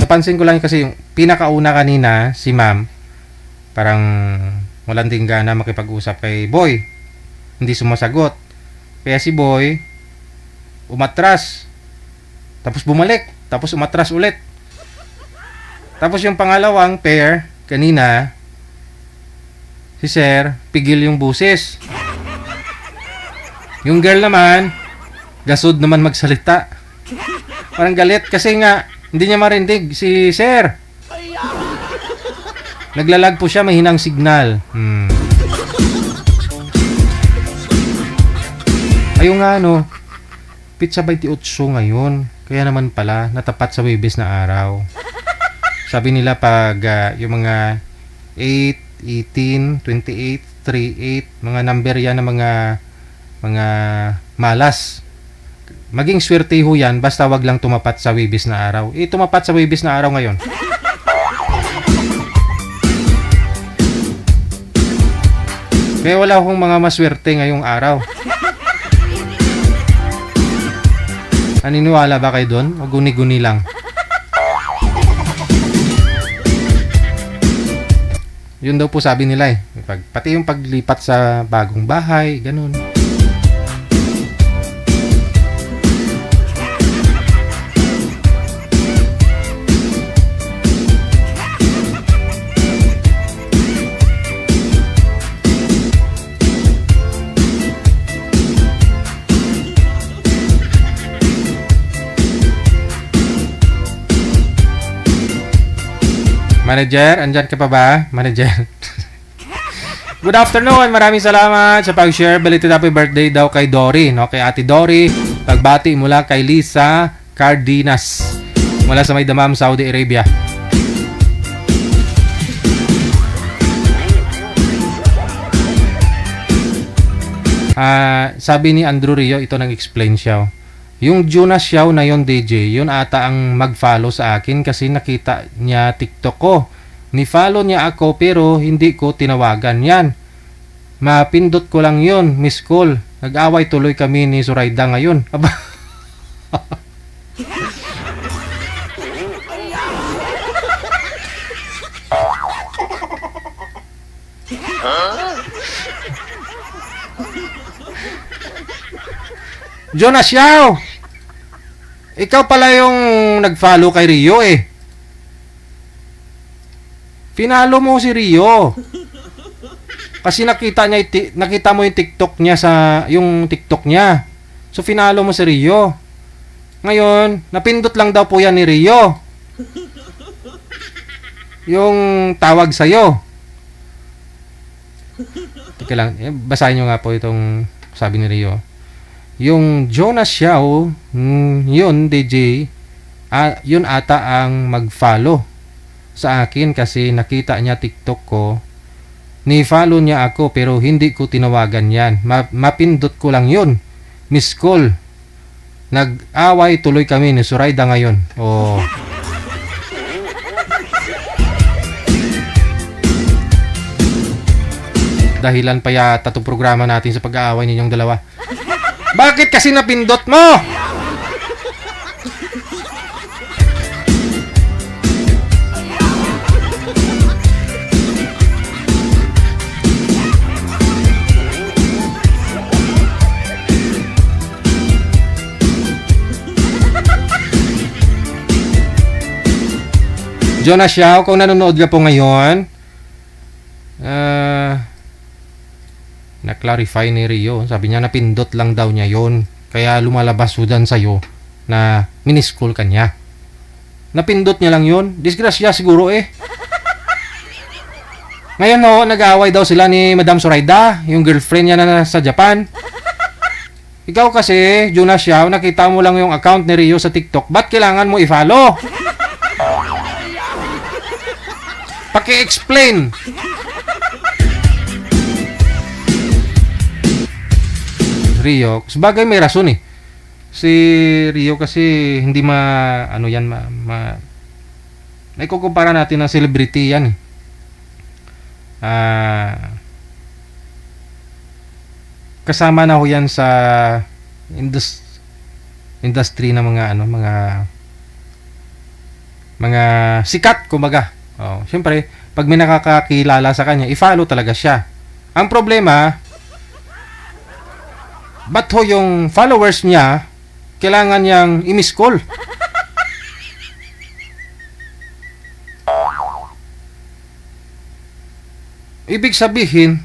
Napansin ko lang kasi yung pinakauna kanina, si ma'am, parang walang tingga na makipag-usap kay boy. Hindi sumasagot. Kaya si boy, umatras. Tapos bumalik. Tapos umatras ulit. Tapos yung pangalawang pair, kanina, si sir, pigil yung busis. Yung girl naman, gasod naman magsalita. Parang galit kasi nga, hindi niya marindig si sir. Naglalag po siya, mahinang signal. Ayun nga no, pizza 28 ngayon. Kaya naman pala, natapat sa Webes na araw. Sabi nila pag yung mga 8, 18, 28, 38, mga number yan ng mga malas. Maging swerte ho yan, basta wag lang tumapat sa Webes na araw. Tumapat sa Webes na araw ngayon. Kaya wala akong mga maswerte ngayong araw. Naniniwala ba kayo doon? O guni-guni lang? Yun daw po sabi nila eh. Pati yung paglipat sa bagong bahay, ganun. Manager, andyan ka pa ba? Manager. Good afternoon. Maraming salamat sa pag-share. Belated happy birthday daw kay Dory, no? Kay Ate Dory. Pagbati mula kay Lisa Cardenas. Mula sa May Damam, Saudi Arabia. Sabi ni Andrew Rio, ito nang explain siya. Yung Jonas Xiao na yon DJ, yun ata ang mag-follow sa akin kasi nakita niya TikTok ko. Ni-follow niya ako pero hindi ko tinawagan yan. Mapindot ko lang yun, miss call. Nag-away tuloy kami ni Zoraida ngayon. Aba. Jonas Xiao! Ikaw pala yung nag-follow kay Rio eh. Pinalo mo si Rio. Kasi nakita mo yung TikTok niya yung TikTok niya. So pinalo mo si Rio. Ngayon, napindot lang daw po yan ni Rio. Yung tawag sa'yo. Teka lang, basahin nyo nga po itong sabi ni Rio. Yung Jonas Xiao, yun DJ, yun ata ang mag-follow sa akin kasi nakita niya TikTok ko. Ni-follow niya ako pero hindi ko tinawagan yan. Mapindot ko lang yun. Miss call. Nag-away tuloy kami ni Zoraida ngayon. Oh. Dahilan pa yata itong programa natin sa pag-aaway ninyong dalawa. Bakit kasi napindot mo? Jonas Xiao, kung nanonood ka po ngayon, na-clarify ni Rio. Sabi niya, napindot lang daw niya yon. Kaya lumalabas sudan sa'yo na miniscroll ka niya. Napindot niya lang yun. Disgrasya siguro eh. Ngayon no, nag-aaway daw sila ni Madam Zoraida, yung girlfriend niya na nasa Japan. Ikaw kasi, Jonas Xiao, nakita mo lang yung account ni Rio sa TikTok. Ba't kailangan mo i-follow? Paki-explain. Rio, sabagay may rason eh. Si Rio kasi hindi naikukumpara natin ng celebrity yan eh. Kasama na ho yan sa industry na mga sikat kumbaga. Siyempre, pag may nakakakilala sa kanya, i-follow talaga siya. Ang problema, ba't ho yung followers niya kailangan niyang i-miss call? Ibig sabihin,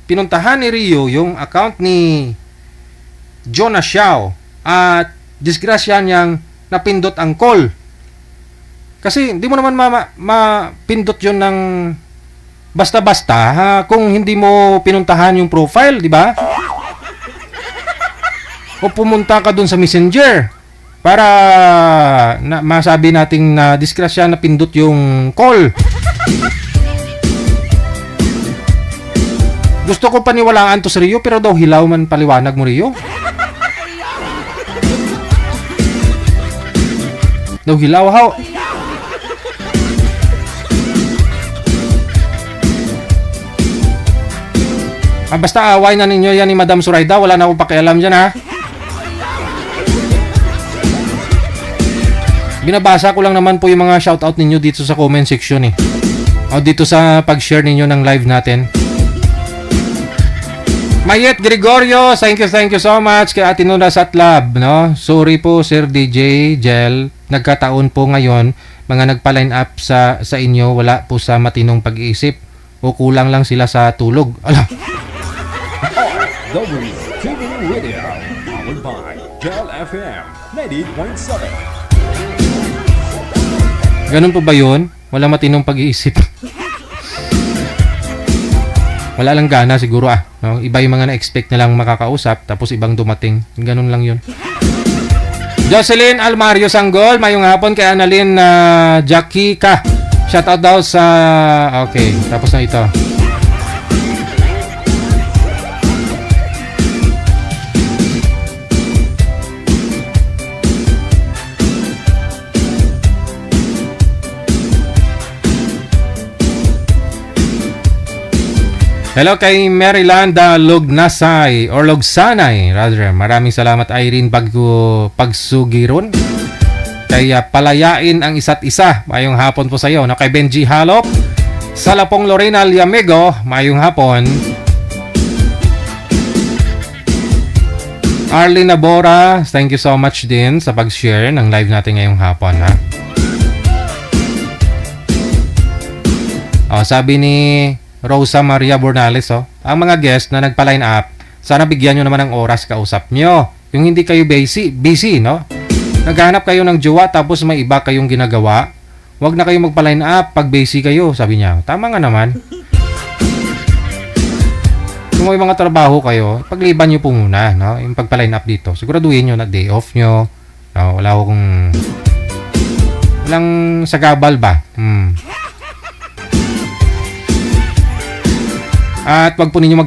pinuntahan ni Rio yung account ni Jonas Xiao at disgrasya niyang napindot ang call. Kasi hindi mo naman mapindot yun ng basta-basta kung hindi mo pinuntahan yung profile, di ba? O pumunta ka dun sa Messenger para masabi nating na disgrasya na pindot yung call. Gusto ko paniwalaan to sa Rio pero daw hilaw man paliwanag mo, Rio. Daw hilaw how? Basta away na ninyo yan ni Madam Zoraida, wala na akong pakialam dyan ha. Binabasa ko lang naman po yung mga shoutout ninyo dito sa comment section eh. O dito sa pag-share ninyo ng live natin. Mayet Gregorio, thank you so much kay Ate Nuna Satlab, no? Sorry po Sir DJ Gel, nagkataon po ngayon mga nagpa-line up sa inyo, wala po sa matinong pag-iisip o kulang lang sila sa tulog. Ala. WTV Radio, powered by Gel FM 90.7. Ganun po ba yun? Wala matinong pag-iisip. Wala lang gana siguro no? Iba yung mga na-expect nilang makakausap tapos ibang dumating. Ganun lang yun. Jocelyn Almario Sanggol, mayong hapon kay Annalyn Jackie ka. Shoutout daw sa... Okay, tapos na ito. Hello kay Maryland Lugnasay or Lugsanay rather. Maraming salamat Irene Pagsugiron. Kaya palayain ang isa't isa. Mayong hapon po sa iyo. No, kay Benji Halop, Salapong Lorena Liamego, mayong hapon. Arlene Nabora, thank you so much din sa pag-share ng live natin ngayong hapon ha. Sabi ni Rosa Maria Bornales, ang mga guest na nagpa-line up, sana bigyan nyo naman ng oras kausap nyo. Yung hindi kayo busy, no? Naghanap kayo ng jowa tapos may iba kayong ginagawa. Huwag na kayo magpa-line up pag busy kayo, sabi niya. Tama nga naman. Kung may mga trabaho kayo, pagliban nyo po muna, no? Yung pagpa-line up dito. Siguraduhin nyo na day off nyo. No? Walang sagabal ba? At wag po ninyo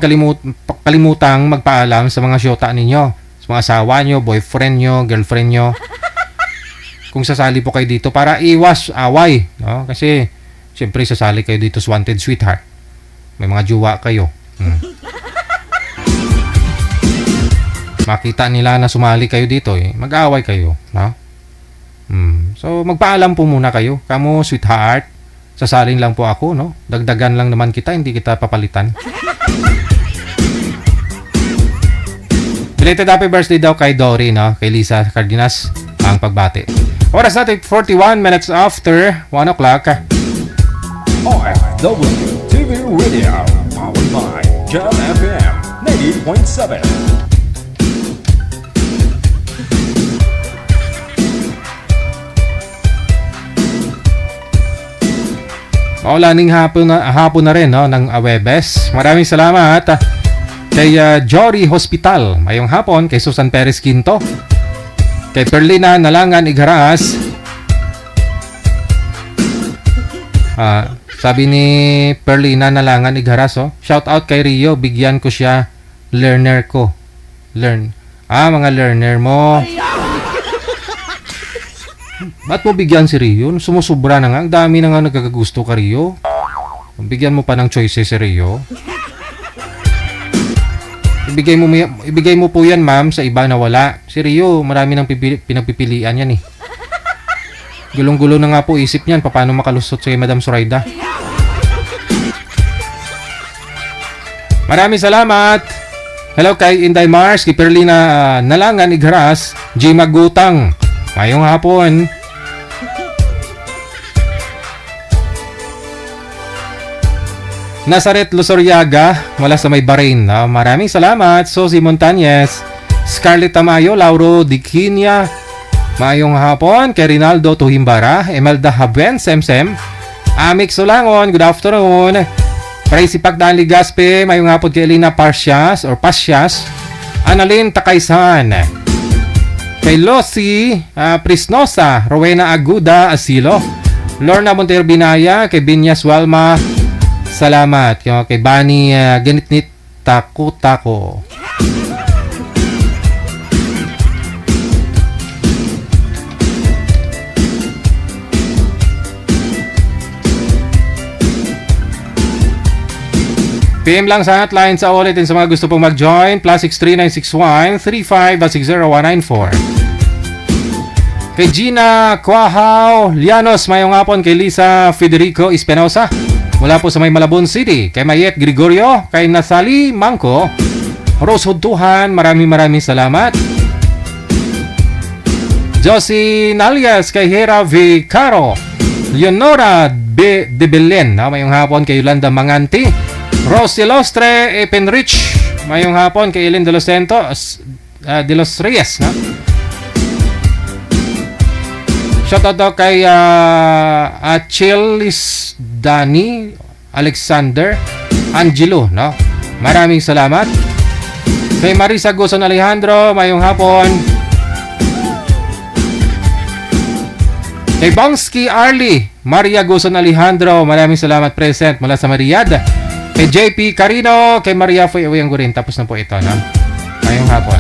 kalimutang magpaalam sa mga syota ninyo, sa mga asawa nyo, boyfriend nyo, girlfriend nyo. Kung sasali po kayo dito para iwas away, no? Kasi siyempre sasali kayo dito sa Wanted Sweetheart. May mga jowa kayo. Makita nila na sumali kayo dito, mag-aaway kayo, no? So magpaalam po muna kayo. Kamo sweetheart, sasalin lang po ako, no? Dagdagan lang naman kita, hindi kita papalitan. Belated happy birthday daw kay Dory, no? Kay Lisa Cardenas. ang pagbati. Oras natin 41 minutes after 1 o'clock. OFW TV Radio, powered by Jam FM 90.7. Maulaning hapon na rin no, ng Awebes. Maraming salamat kay Jory Hospital. Mayong hapon kay Susan Perez Quinto. Kay Perlina Nalangan Igaras. Sabi ni Perlina Nalangan Igaras, shout out kay Rio, bigyan ko siya learner ko. Mga learner mo. Ba't mo bigyan si Rio? Sumusubra na nga. Ang dami na nga nagkakagusto ka, Rio. Bigyan mo pa ng choices si Rio. Ibigay mo po yan, ma'am, sa iba na wala. Si Rio, marami nang pinagpipilian yan eh. Gulong-gulo na nga po isip niyan. Paano makalusot sa Madam Zoraida? Maraming salamat. Hello kay Inday Mars, kay Perlina Nalangan Igras, J. Magutang. Mayong hapon. Nazaret Luzoriaga, wala sa may Bahrain. Maraming salamat. Sosi Montañez, Scarlett Tamayo, Lauro Diquinia. Mayong hapon. Kay Rinaldo Tuhimbara, Emelda Haben, Semsem. Amik Solangon, good afternoon. Tracy Pagdaan Ligaspe, mayong hapon kay Elena Pasyas. Annalyn Takaysan. Kay Losi Prisnosa, Rowena Aguda Asilo, Lorna Montero Binaya, kay Binyas Walma, salamat. Kay Bani Ganitnit Tako. PM lang sa hotline sa ulitin sa mga gusto pong mag-join. +63961 35 Kay Gina Quahaw Lianos, mayong hapon. Kay Lisa Federico Espinosa, mula po sa may Malabon City. Kay Mayet Gregorio, kay Nasali Mangko, Rose Hudtuhan, maraming salamat. Josie Nalias, kay Hera Vicaro, Leonora de Belen, mayong hapon. Kay Yolanda Manganti, Rose Ilostre Epenrich, mayong hapon. Kay Ellen de los Santos de los Reyes, shoutout daw kay Achelis Dani Alexander Angelo, maraming salamat. Kay Marisa Guzon Alejandro, mayong hapon. Kay Bongski Arlie Maria Guzon Alejandro, maraming salamat, present mula sa Mariad. Kay JP Carino, kay Maria Foy Uyang Gurin. Tapos na po ito, mayong hapon.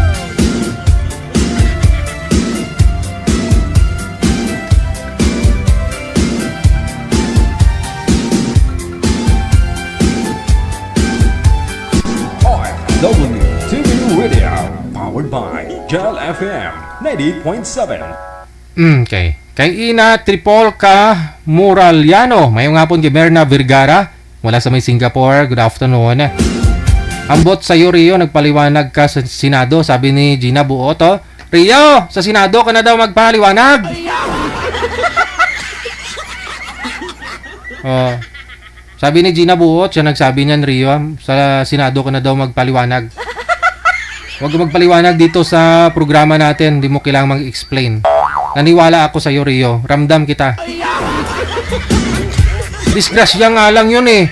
OFW TV Radio, powered by Jel FM 90.7. Okay. Kay Ina Tripolca Muraliano, mayong hapon. Kay Merna Vergara, mula sa may Singapore, good afternoon. Ambot sa iyo, Rio, nagpaliwanag ka sa Senado. Sabi ni Gina Buoto, Rio, sa Senado ka na daw magpaliwanag. Sabi ni Gina Buot, siya nagsabi niyan, Rio, sa Senado ka na daw magpaliwanag. Huwag magpaliwanag dito sa programa natin, hindi mo kailangang mag-explain. Naniwala ako sa iyo, Rio, ramdam kita. Disgrasya nga lang yun eh.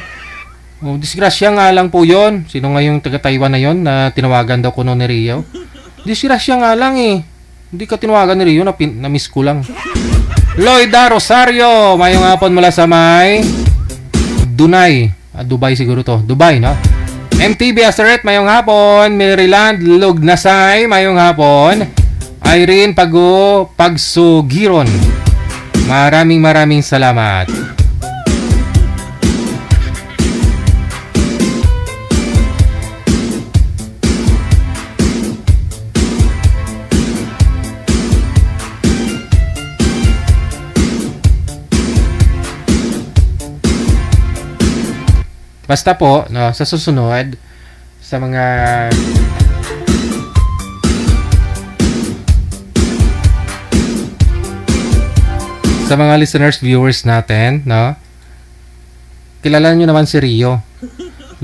Disgrasya nga lang po yun. Sino nga yung taga-Taiwan na yun na tinawagan daw ko noon ni Rio? Disgrasya nga lang eh. Hindi ka tinawagan ni Rio, na-miss ko lang. Loida Rosario, mayong hapon mula sa may Dunay. Dubai siguro to. Dubai, MTB Asaret, mayong hapon. Maryland Lugnasay, mayong hapon. Irene Pagsugiron, maraming salamat. Basta po, sa susunod, sa mga Sa mga listeners, viewers natin, no? Kilala nyo naman si Rio.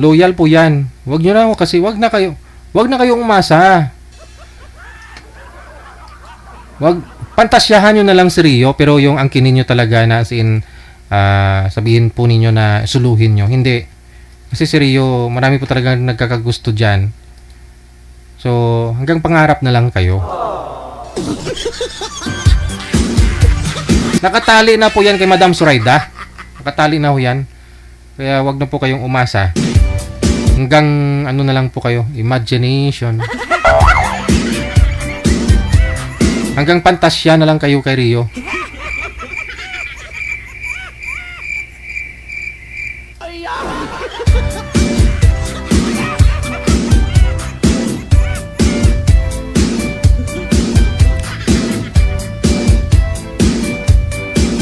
Loyal po yan. Wag nyo na kasi wag na kayong umasa. Pantasyahan nyo na lang si Rio, pero yung angkinin nyo talaga na as in, sabihin po ninyo na suluhin nyo. Hindi. Kasi si Rio, marami po talaga nagkakagusto dyan. So, hanggang pangarap na lang kayo. Nakatali na po yan kay Madam Suraida. Nakatali na po yan. Kaya wag na po kayong umasa. Hanggang ano na lang po kayo, imagination. Hanggang pantasya na lang kayo kay Rio.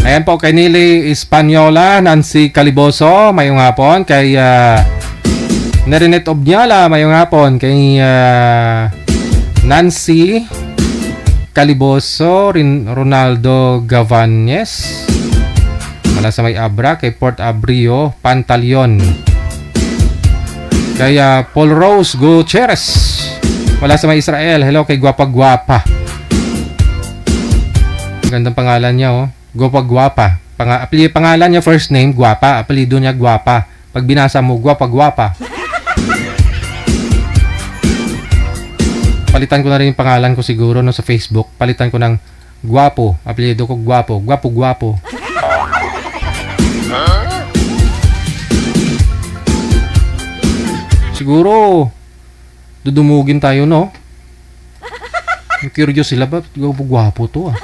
Ayan po kay Nili Espanyola, Nancy Caliboso, mayong hapon. Kay Nerinet Obnyala, mayong hapon. Kay Nancy Caliboso, Ronaldo Gavanes, wala sa may Abra. Kay Port Abrio Pantaleon. Kay Paul Rose Gutierrez, wala sa may Israel. Hello kay Gwapa. Gandang pangalan niya, oh. Gwapa. Pangalan niya, first name, Gwapa. Apelido niya, Gwapa. Pag binasa mo, Gwapa. Palitan ko na rin yung pangalan ko siguro no, sa Facebook. Palitan ko ng Gwapo. Apelido ko, Gwapo. Gwapo. Siguro, dudumugin tayo, no? Curious sila ba? Gwapo to, ah.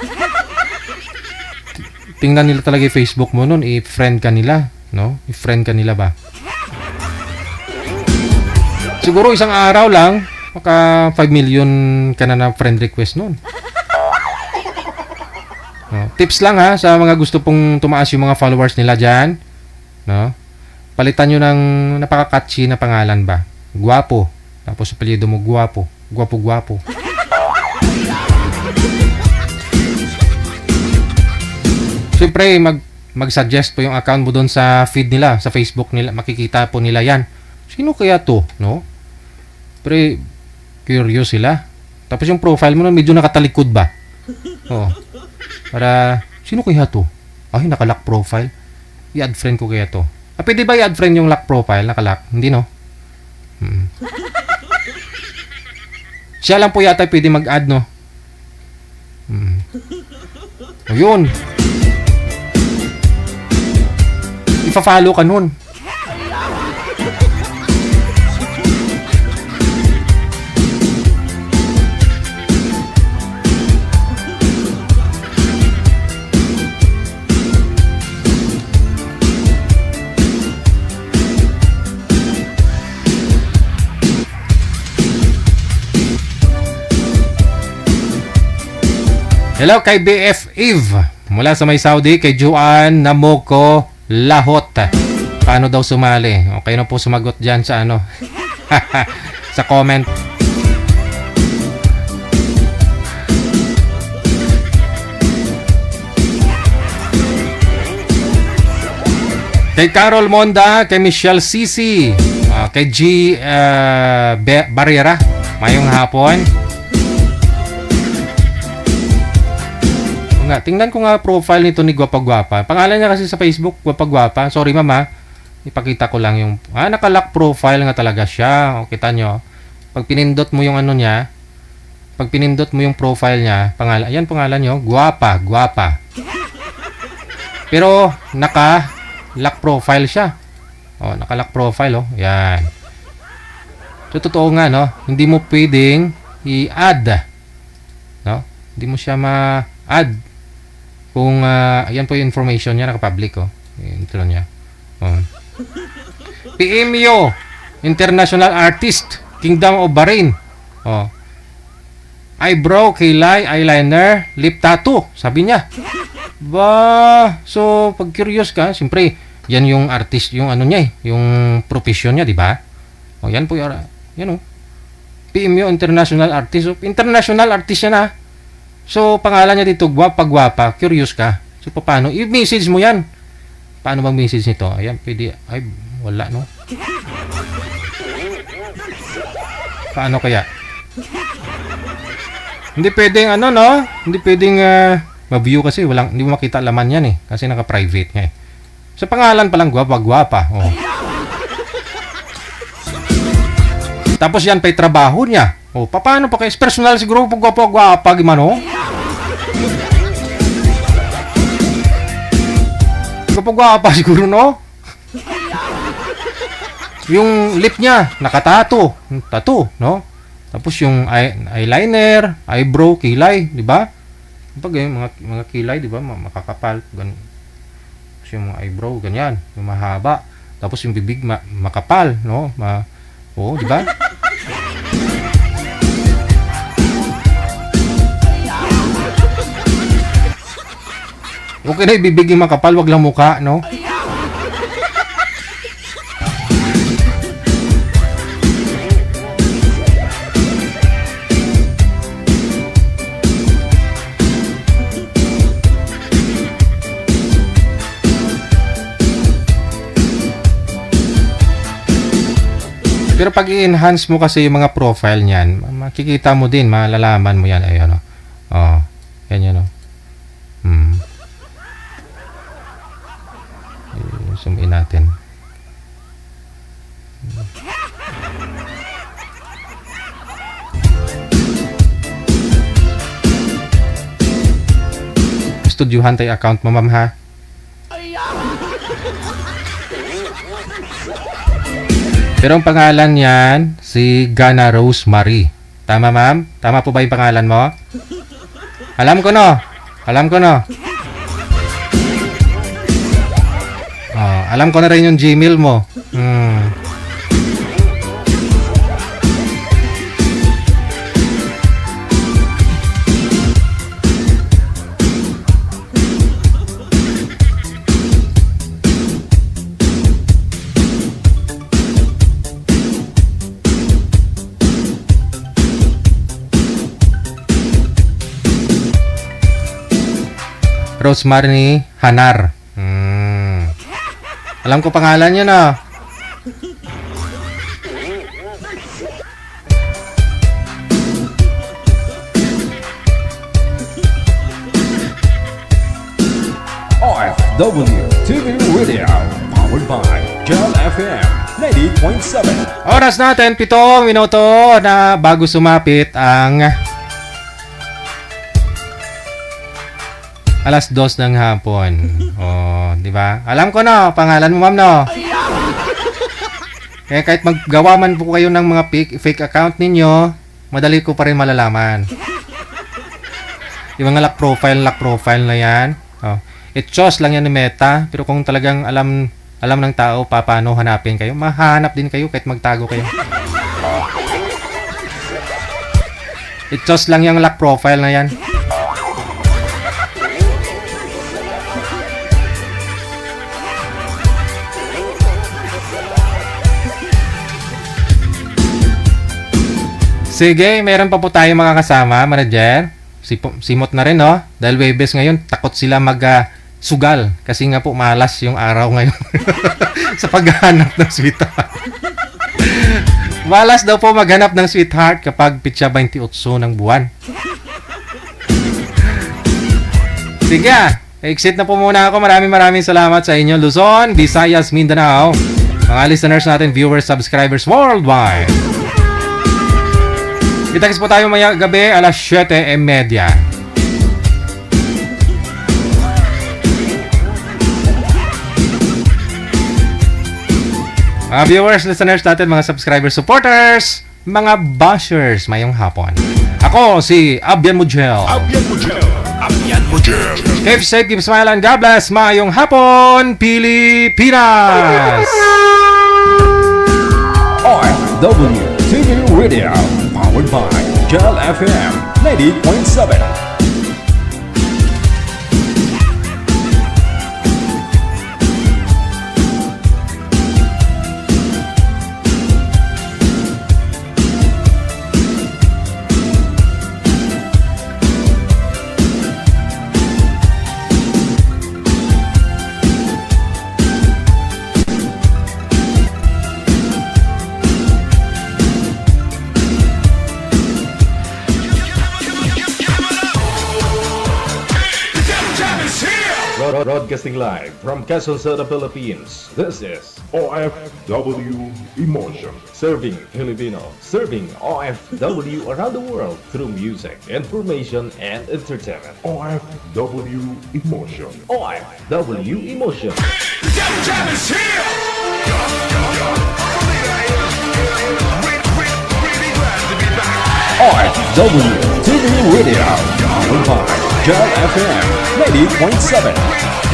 Tingnan nila talaga yung Facebook mo nun, i-friend ka nila, no? I-friend ka nila ba? Siguro isang araw lang, maka 5 million ka na friend request nun. No? Tips lang ha, sa mga gusto pong tumaas yung mga followers nila dyan, no? Palitan nyo ng napaka-catchy na pangalan ba? Gwapo. Tapos apelyido mo, Gwapo. Gwapo. Siyempre, mag-suggest po yung account mo doon sa feed nila, sa Facebook nila, makikita po nila yan. Sino kaya to, no? Pero, curious sila. Tapos yung profile mo nun, medyo nakatalikod ba? Oo. Para, sino kaya to? Ay, nakalock profile. I-add friend ko kaya to. Pwede ba i-add friend yung lock profile, nakalock? Hindi, no? Siya lang po yata pwede mag-add, no? Ayun. Ipa-follow ka nun. Hello kay BF Eve mula sa may Saudi, kay Juan Namoko Lahot. Paano daw sumali? Okay na po sumagot dyan sa ano sa comment. Kay Carol Monda, kay Michelle Sisi, kay G Barrera, mayong hapon. Nga, tingnan ko nga profile nito ni Gwapa. Pangalan niya kasi sa Facebook, Gwapa. Sorry mama, ipakita ko lang yung nakalock profile nga talaga siya. O, kita nyo, pag pinindot mo yung ano niya, pag pinindot mo yung profile niya, pangalan, ayan pangalan nyo, Gwapa. Pero naka-lock profile siya. O, naka-lock profile, oh. Yan. So, totoo nga, no? Hindi mo pwedeng i-add. No? Hindi mo siya ma-add. Kung, ayan po yung information niya, naka-public, oh. Ito niya. Oh. PMO, International Artist, Kingdom of Bahrain. Oh. Eyebrow, kilay, eyeliner, lip tattoo, sabi niya. Ba, so, pag curious ka, siyempre, yan yung artist, yung ano niya, yung profession niya, di ba? Oh, yan po, yan, oh. PMO, International Artist. So, international artist yan, ha. So, pangalan niya dito, Gwapa. Curious ka. So, paano? I-message mo yan. Paano bang message nito? Ayan, pwede. Ay, wala, no? Paano kaya? Hindi pwedeng, ano, no? Hindi pwedeng ma-view kasi hindi mo makita laman yan, eh. Kasi naka-private nga, eh. Sa pangalan palang gwapa-gwapa. Oh. Tapos yan pa'y trabaho niya. Oh, paano pa kayo? Personal siguro pag gwapa-gwapa, gimano? Gwapa-gwapa siguro, no? Yung lip niya, nakatato. Tattoo, no? Tapos yung eyeliner, eyebrow, kilay, di ba? Pag mga kilay, di ba? Makakapal. Ganun. Tapos yung mga eyebrow, ganyan. Yung mahaba. Tapos yung bibig, makapal, no? Di ba? Okay na ibibig yung makapal, wag lang mukha, no? Pero pag i-enhance mo kasi yung mga profile niyan, makikita mo din, malalaman mo yan. Ayun, oh. Yan yan, oh. Zoom in natin. Studyuhan tayo account mo, ma'am, ha? Pero ang pangalan niyan, si Gana Rosemary. Tama, ma'am? Tama po ba yung pangalan mo? Alam ko, no? Alam ko, no? Alam ko na rin yung Gmail mo. Rosemary Hanar. Alam ko pangalan niya, na. OFW TV Radio, powered by Jel FM 90.7. Oras natin, 7 minuto na bago sumapit ang alas 2 ng hapon. Di ba? Alam ko, no, pangalan mo, ma'am, no. Kaya kahit maggawa man po kayo ng mga fake account ninyo, madali ko pa rin malalaman. Yung mga lock profile na yan. I-choose lang yan ni Meta, pero kung talagang alam ng tao paano hanapin kayo, mahanap din kayo kahit magtago kayo. I-choose lang yung lock profile na yan. Sige, meron pa po tayo mga kasama, manager. Simot na rin, no? Dahil Webes ngayon, takot sila sugal. Kasi nga po, malas yung araw ngayon. Sa paghahanap ng sweetheart. Malas daw po maghanap ng sweetheart kapag pitsa 28 ng buwan. Sige, exit na po muna ako. Maraming salamat sa inyo. Luzon, Visayas, Mindanao. Mga listeners natin, viewers, subscribers worldwide. Kita-kits po tayo maya gabi alas 7:30. Mga viewers, listeners natin, mga subscribers, supporters, mga bashers, mayong hapon. Ako si Abian Mujel. Keep safe, keep smiling, God bless, mayong hapon, Pilipinas! OFW TV Radio, powered by Jel FM 90.7. Broadcasting live from Quezon City, Philippines. This is OFW Emotion. Serving Filipino, serving OFW around the world through music, information, and entertainment. OFW Emotion. OFW Emotion. OFW TV Radio. Powered by Jam FM 90.7.